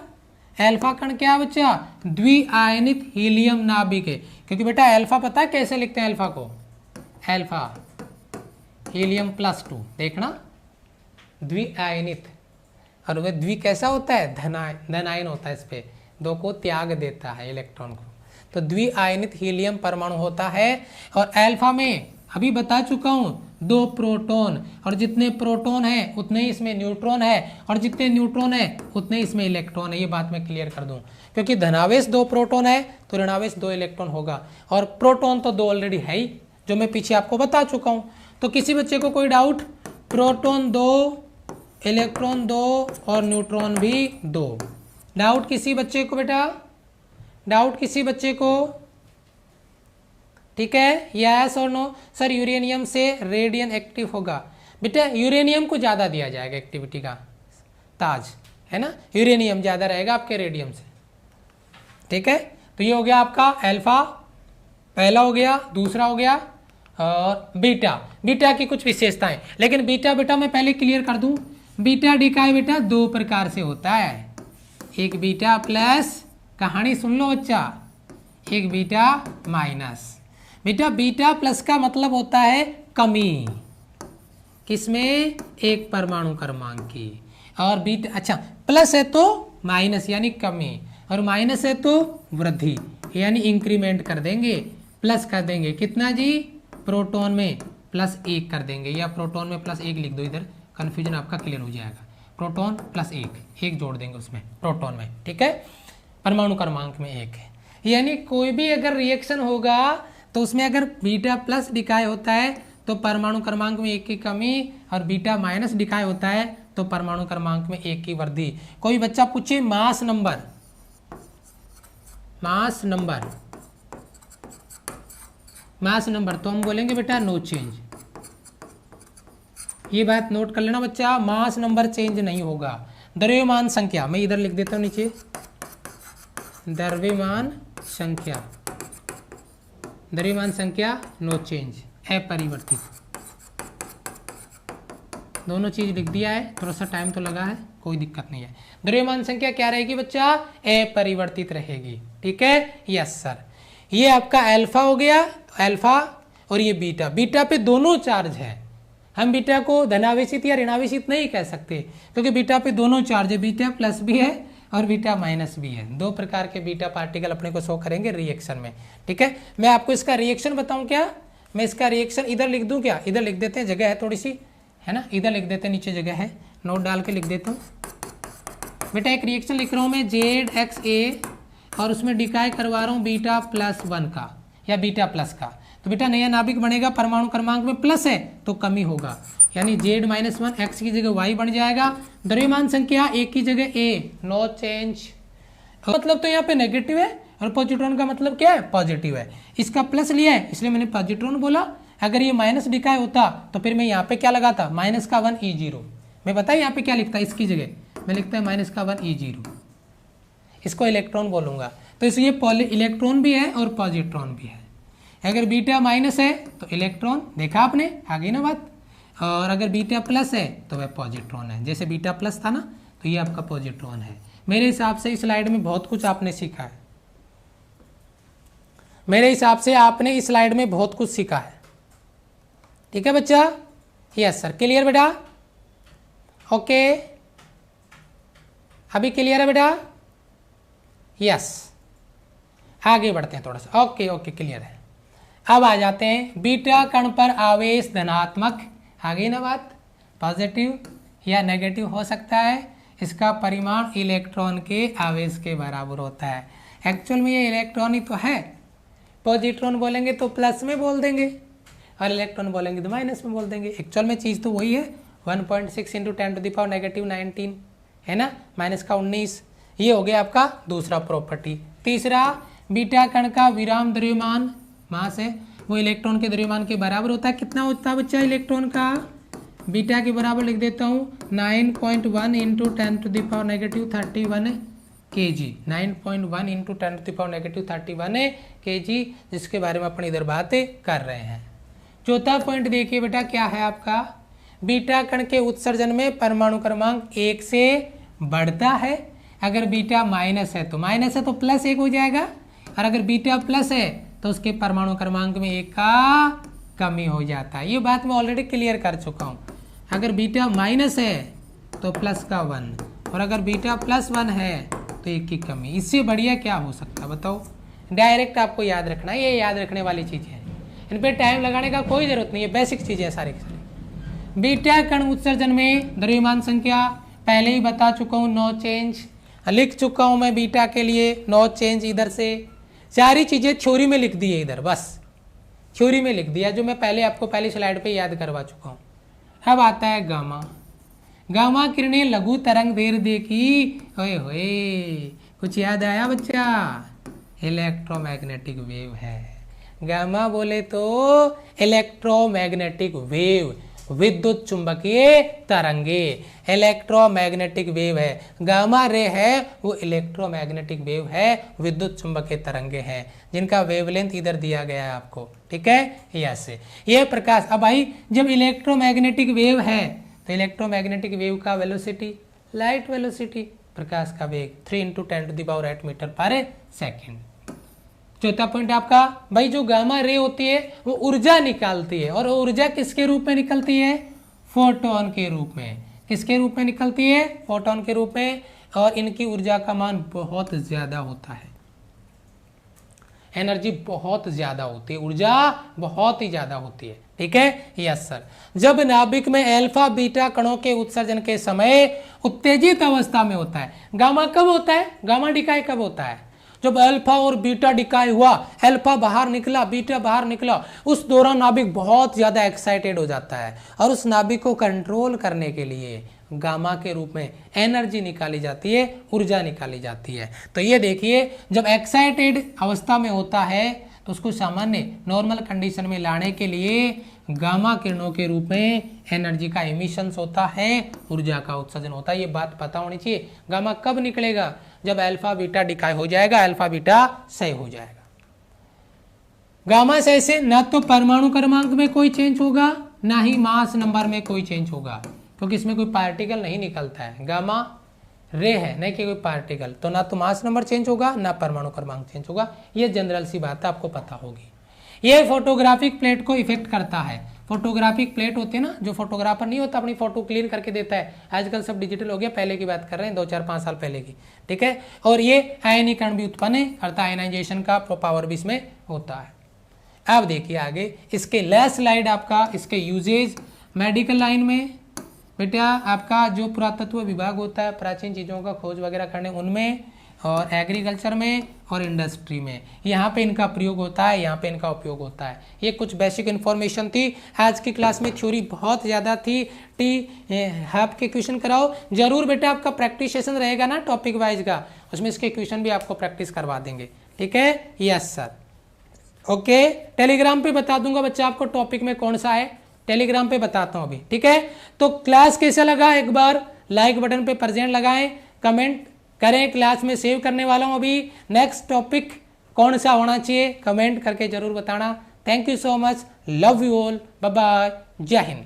अल्फा कण क्या है बच्चा? द्विआयनित हीलियम नाभिक है। क्योंकि बेटा अल्फा पता है कैसे लिखते हैं अल्फा को? अल्फा हीलियम +2, देखना द्विआयनित, और वह द्वि कैसा होता है? धनायन होता है, इस पे 2 को त्याग देता है इलेक्ट्रॉन को, तो द्विआयनित हीलियम परमाणु होता है। और अल्फा में अभी बता चुका हूं 2 प्रोटॉन, और जितने प्रोटॉन है उतने ही इसमें न्यूट्रॉन है, और जितने न्यूट्रॉन है उतने इसमें इलेक्ट्रॉन है। ये बात मैं क्लियर कर दूं, क्योंकि धनावेश 2 प्रोटॉन है तो ऋणावेश 2 इलेक्ट्रॉन होगा, और प्रोटॉन तो 2 ऑलरेडी है ही, जो मैं पीछे आपको बता चुका हूं। तो किसी बच्चे को कोई डाउट? प्रोटॉन 2, इलेक्ट्रॉन 2 और न्यूट्रॉन भी 2। डाउट किसी बच्चे को बेटा? डाउट किसी बच्चे को? ठीक है, यस और नो? सर यूरेनियम से रेडियन एक्टिव होगा। बेटा यूरेनियम को ज्यादा दिया जाएगा एक्टिविटी का ताज, है ना, यूरेनियम ज्यादा रहेगा आपके रेडियम से। ठीक है, तो ये हो गया आपका अल्फा, पहला हो गया, दूसरा हो गया, और बीटा। बीटा की कुछ विशेषताएं, लेकिन बीटा बेटा मैं पहले क्लियर कर दूं, बीटा डिकाई बेटा 2 प्रकार से होता है। एक बीटा प्लस, कहानी सुन लो बच्चा, एक बीटा माइनस। बेटा बीटा प्लस का मतलब होता है कमी, किसमें? एक परमाणु क्रमांक की। और बीटा, अच्छा प्लस है तो माइनस यानी कमी, और माइनस है तो वृद्धि यानी इंक्रीमेंट कर देंगे, प्लस कर देंगे। कितना जी? प्रोटॉन में +1 कर देंगे, या प्रोटॉन में +1 लिख दो, इधर कन्फ्यूजन आपका क्लियर हो जाएगा। प्रोटॉन +1, 1 जोड़ देंगे उसमें प्रोटॉन में। ठीक है, परमाणु क्रमांक में 1 है, यानी कोई भी अगर रिएक्शन होगा तो उसमें अगर बीटा प्लस डिकाय होता है तो परमाणु क्रमांक में 1 की कमी, और बीटा माइनस डिकाय होता है तो परमाणु क्रमांक में 1 की वृद्धि। कोई बच्चा पूछे mass number, mass number, mass number, तो हम बोलेंगे बेटा नो चेंज। ये बात नोट कर लेना बच्चा, मास नंबर चेंज नहीं होगा। द्रव्यमान संख्या मैं इधर लिख देता हूं नीचे, द्रव्यमान संख्या, द्रव्यमान संख्या नो चेंज, अपरिवर्तित। दोनों चीज लिख दिया है, थोड़ा सा टाइम तो लगा है, कोई दिक्कत नहीं है। द्रव्यमान संख्या क्या रहेगी बच्चा? अपरिवर्तित रहेगी। ठीक है, यस सर। ये आपका अल्फा हो गया, अल्फा, और ये बीटा। बीटा पे दोनों चार्ज है, हम बीटा को धनावेशित या ऋणावेशित नहीं कह सकते, क्योंकि बीटा पे दोनों चार्ज है, बीटा प्लस भी है और बीटा माइनस भी है। 2 प्रकार के बीटा पार्टिकल अपने को शो करेंगे रिएक्शन में। ठीक है, मैं आपको इसका रिएक्शन बताऊं क्या? मैं इसका रिएक्शन इधर लिख दूं क्या? इधर लिख देते हैं, जगह है थोड़ी सी, है ना, इधर लिख देते हैं, नीचे जगह है, नोट डाल के लिख देता हूँ। बेटा एक रिएक्शन लिख रहा हूँ मैं ZXA, और उसमें डिकाय करवा रहा हूँ बीटा +1 का या बीटा प्लस का। तो बेटा नया नाभिक बनेगा, परमाणु क्रमांक में प्लस है तो कमी होगा, यानी Z-1 X की जगह Y बन जाएगा। द्रव्यमान संख्या 1 की जगह A, नो चेंज। मतलब तो यहाँ पे नेगेटिव है, और पॉजिट्रॉन का मतलब क्या है? पॉजिटिव है। इसका प्लस लिया है इसलिए मैंने पॉजिट्रॉन बोला। अगर ये माइनस डिकाय होता तो फिर मैं यहाँ पे क्या लगाता? -1 E0। मैं पता है यहाँ पे क्या लिखता है, इसकी जगह मैं लिखता है -1 E0, इसको इलेक्ट्रॉन बोलूँगा। तो इसलिए इलेक्ट्रॉन भी है और पॉजिट्रॉन भी है। अगर बीटा माइनस है तो इलेक्ट्रॉन, देखा आपने, आ गई ना बात। और अगर बीटा प्लस है तो वह पॉजिट्रॉन है। जैसे बीटा प्लस था ना, तो ये आपका पॉजिट्रॉन है। मेरे हिसाब से इस स्लाइड में बहुत कुछ आपने सीखा है। मेरे हिसाब से आपने इस स्लाइड में बहुत कुछ सीखा है। ठीक है बच्चा? यस सर, क्लियर बेटा? ओके, अभी क्लियर है बेटा? यस, आगे बढ़ते हैं थोड़ा सा। ओके ओके, क्लियर है। अब आ जाते हैं बीटा कण पर आवेश धनात्मक, आ गई ना बात, पॉजिटिव या नेगेटिव हो सकता है। इसका परिमाण इलेक्ट्रॉन के आवेश के बराबर होता है। एक्चुअल में ये इलेक्ट्रॉन ही तो है। पॉजिट्रॉन बोलेंगे तो प्लस में बोल देंगे और इलेक्ट्रॉन बोलेंगे तो माइनस में बोल देंगे। एक्चुअल में चीज़ तो वही है। 1.6 × 10⁻⁻⁻19 है ना, -19। ये हो गया आपका दूसरा प्रॉपर्टी। तीसरा, बीटा कण का विराम द्रव्यमान मास है, वो इलेक्ट्रॉन के द्रव्यमान के बराबर होता है। कितना होता है बच्चा इलेक्ट्रॉन का? बीटा के बराबर लिख देता हूँ 9.1 × 10⁻31 kg, 9.1 × 10⁻31 kg, जिसके बारे में अपन इधर बातें कर रहे हैं। चौथा पॉइंट देखिए बेटा, क्या है आपका? बीटा कण के उत्सर्जन में परमाणु क्रमांक 1 से बढ़ता है। अगर बीटा माइनस है तो +1 हो जाएगा, और अगर बीटा प्लस है तो उसके परमाणु क्रमांक में 1 का कमी हो जाता है। ये बात मैं ऑलरेडी क्लियर कर चुका हूँ। अगर बीटा माइनस है तो प्लस का 1, और अगर बीटा +1 है तो 1 की कमी। इससे बढ़िया क्या हो सकता है बताओ? डायरेक्ट आपको याद रखना है, ये याद रखने वाली चीज़ें हैं, इन पे टाइम लगाने का कोई ज़रूरत नहीं है। बेसिक चीज़ें हैं सारी की सारी। बीटा कण उत्सर्जन में द्रव्यमान संख्या पहले ही बता चुका हूँ, नो चेंज लिख चुका हूँ मैं बीटा के लिए, नो चेंज। इधर से सारी चीज़ें थ्योरी में लिख दी है, इधर बस थ्योरी में लिख दिया, जो मैं पहले आपको पहली स्लाइड पे याद करवा चुका हूँ। अब आता है गामा। गामा किरणें लघु तरंग दैर्ध्य की, ओए होए, कुछ याद आया बच्चा? इलेक्ट्रोमैग्नेटिक वेव है। गामा बोले तो इलेक्ट्रोमैग्नेटिक वेव, विद्युत चुंबकीय तरंगे, इलेक्ट्रोमैग्नेटिक वेव है। गामा रे है वो इलेक्ट्रोमैग्नेटिक वेव है, विद्युत चुंबकीय तरंगे हैं, जिनका वेवलेंथ इधर दिया गया है आपको। ठीक है, यस, ये प्रकाश। अब भाई जब इलेक्ट्रोमैग्नेटिक वेव है तो इलेक्ट्रोमैग्नेटिक वेव का वेलोसिटी, लाइट वेलोसिटी, प्रकाश का वेग 3 × 10⁸ मीटर/सेकेंड। चौथा पॉइंट आपका, भाई जो गामा रे होती है वो ऊर्जा निकालती है, और वो ऊर्जा किसके रूप में निकलती है? फोटोन के रूप में। किसके रूप में निकलती है? फोटोन के रूप में। और इनकी ऊर्जा का मान बहुत ज्यादा होता है, एनर्जी बहुत ज्यादा होती है, ऊर्जा बहुत ही ज्यादा होती है। ठीक है, यस सर। जब नाभिक में अल्फा बीटा कणों के उत्सर्जन के समय उत्तेजित अवस्था में होता है, गामा कब होता है? गामा डिकाय कब होता है? जब अल्फा और बीटा डिकाय हुआ, अल्फा बाहर निकला, बीटा बाहर निकला, उस दौरान नाभिक बहुत ज्यादा एक्साइटेड हो जाता है, और उस नाभिक को कंट्रोल करने के लिए गामा के रूप में एनर्जी निकाली जाती है, ऊर्जा निकाली जाती है। तो ये देखिए, जब एक्साइटेड अवस्था में होता है तो उसको सामान्य नॉर्मल कंडीशन में लाने के लिए गामा किरणों के रूप में एनर्जी का एमिशंस होता है, ऊर्जा का उत्सर्जन होता है। ये बात पता होनी चाहिए। गामा कब निकलेगा? जब अल्फा बीटा डिकाय हो जाएगा, अल्फा बीटा क्षय हो जाएगा। गामा क्षय से न तो परमाणु क्रमांक में कोई चेंज होगा, ना ही मास नंबर में कोई चेंज होगा, क्योंकि इसमें कोई पार्टिकल नहीं निकलता है। गामा रे है, नहीं कि कोई पार्टिकल, तो ना तो मास नंबर चेंज होगा, ना परमाणु क्रमांक चेंज होगा। ये जनरल सी बात है, आपको पता होगी। ये फोटोग्राफिक प्लेट को इफेक्ट करता है। फोटोग्राफिक प्लेट होते हैं ना, जो फोटोग्राफर नहीं होता अपनी फोटो क्लीन करके देता है, आजकल सब डिजिटल हो गया, पहले की बात कर रहे हैं 2-4-5 साल पहले की। ठीक है, और ये आयनीकरण भी उत्पन्न करता है, आयनाइजेशन का पावर भी इसमें होता है। अब देखिए आगे, इसके लास्ट स्लाइड आपका, इसके यूजेज मेडिकल लाइन में बेटा आपका जो पुरातत्व विभाग होता है, प्राचीन चीज़ों का खोज वगैरह करने, उनमें, और एग्रीकल्चर में और इंडस्ट्री में, यहाँ पे इनका प्रयोग होता है, यहाँ पे इनका उपयोग होता है। ये कुछ बेसिक इन्फॉर्मेशन थी। आज की क्लास में थ्योरी बहुत ज़्यादा थी। आपके क्वेश्चन कराओ जरूर बेटा, आपका प्रैक्टिस सेशन रहेगा ना टॉपिक वाइज का, उसमें इसके क्वेश्चन भी आपको प्रैक्टिस करवा देंगे। ठीक है, यस सर। ओके, टेलीग्राम पे बता दूंगा बच्चा आपको टॉपिक में कौन सा है। टेलीग्राम पे बताता हूँ अभी, ठीक है। तो क्लास कैसा लगा, एक बार लाइक बटन पे प्रेजेंट लगाएं, कमेंट करें, क्लास में सेव करने वाला हूँ अभी। नेक्स्ट टॉपिक कौन सा होना चाहिए कमेंट करके जरूर बताना। Thank you so much, love you all, bye bye, जय हिंद।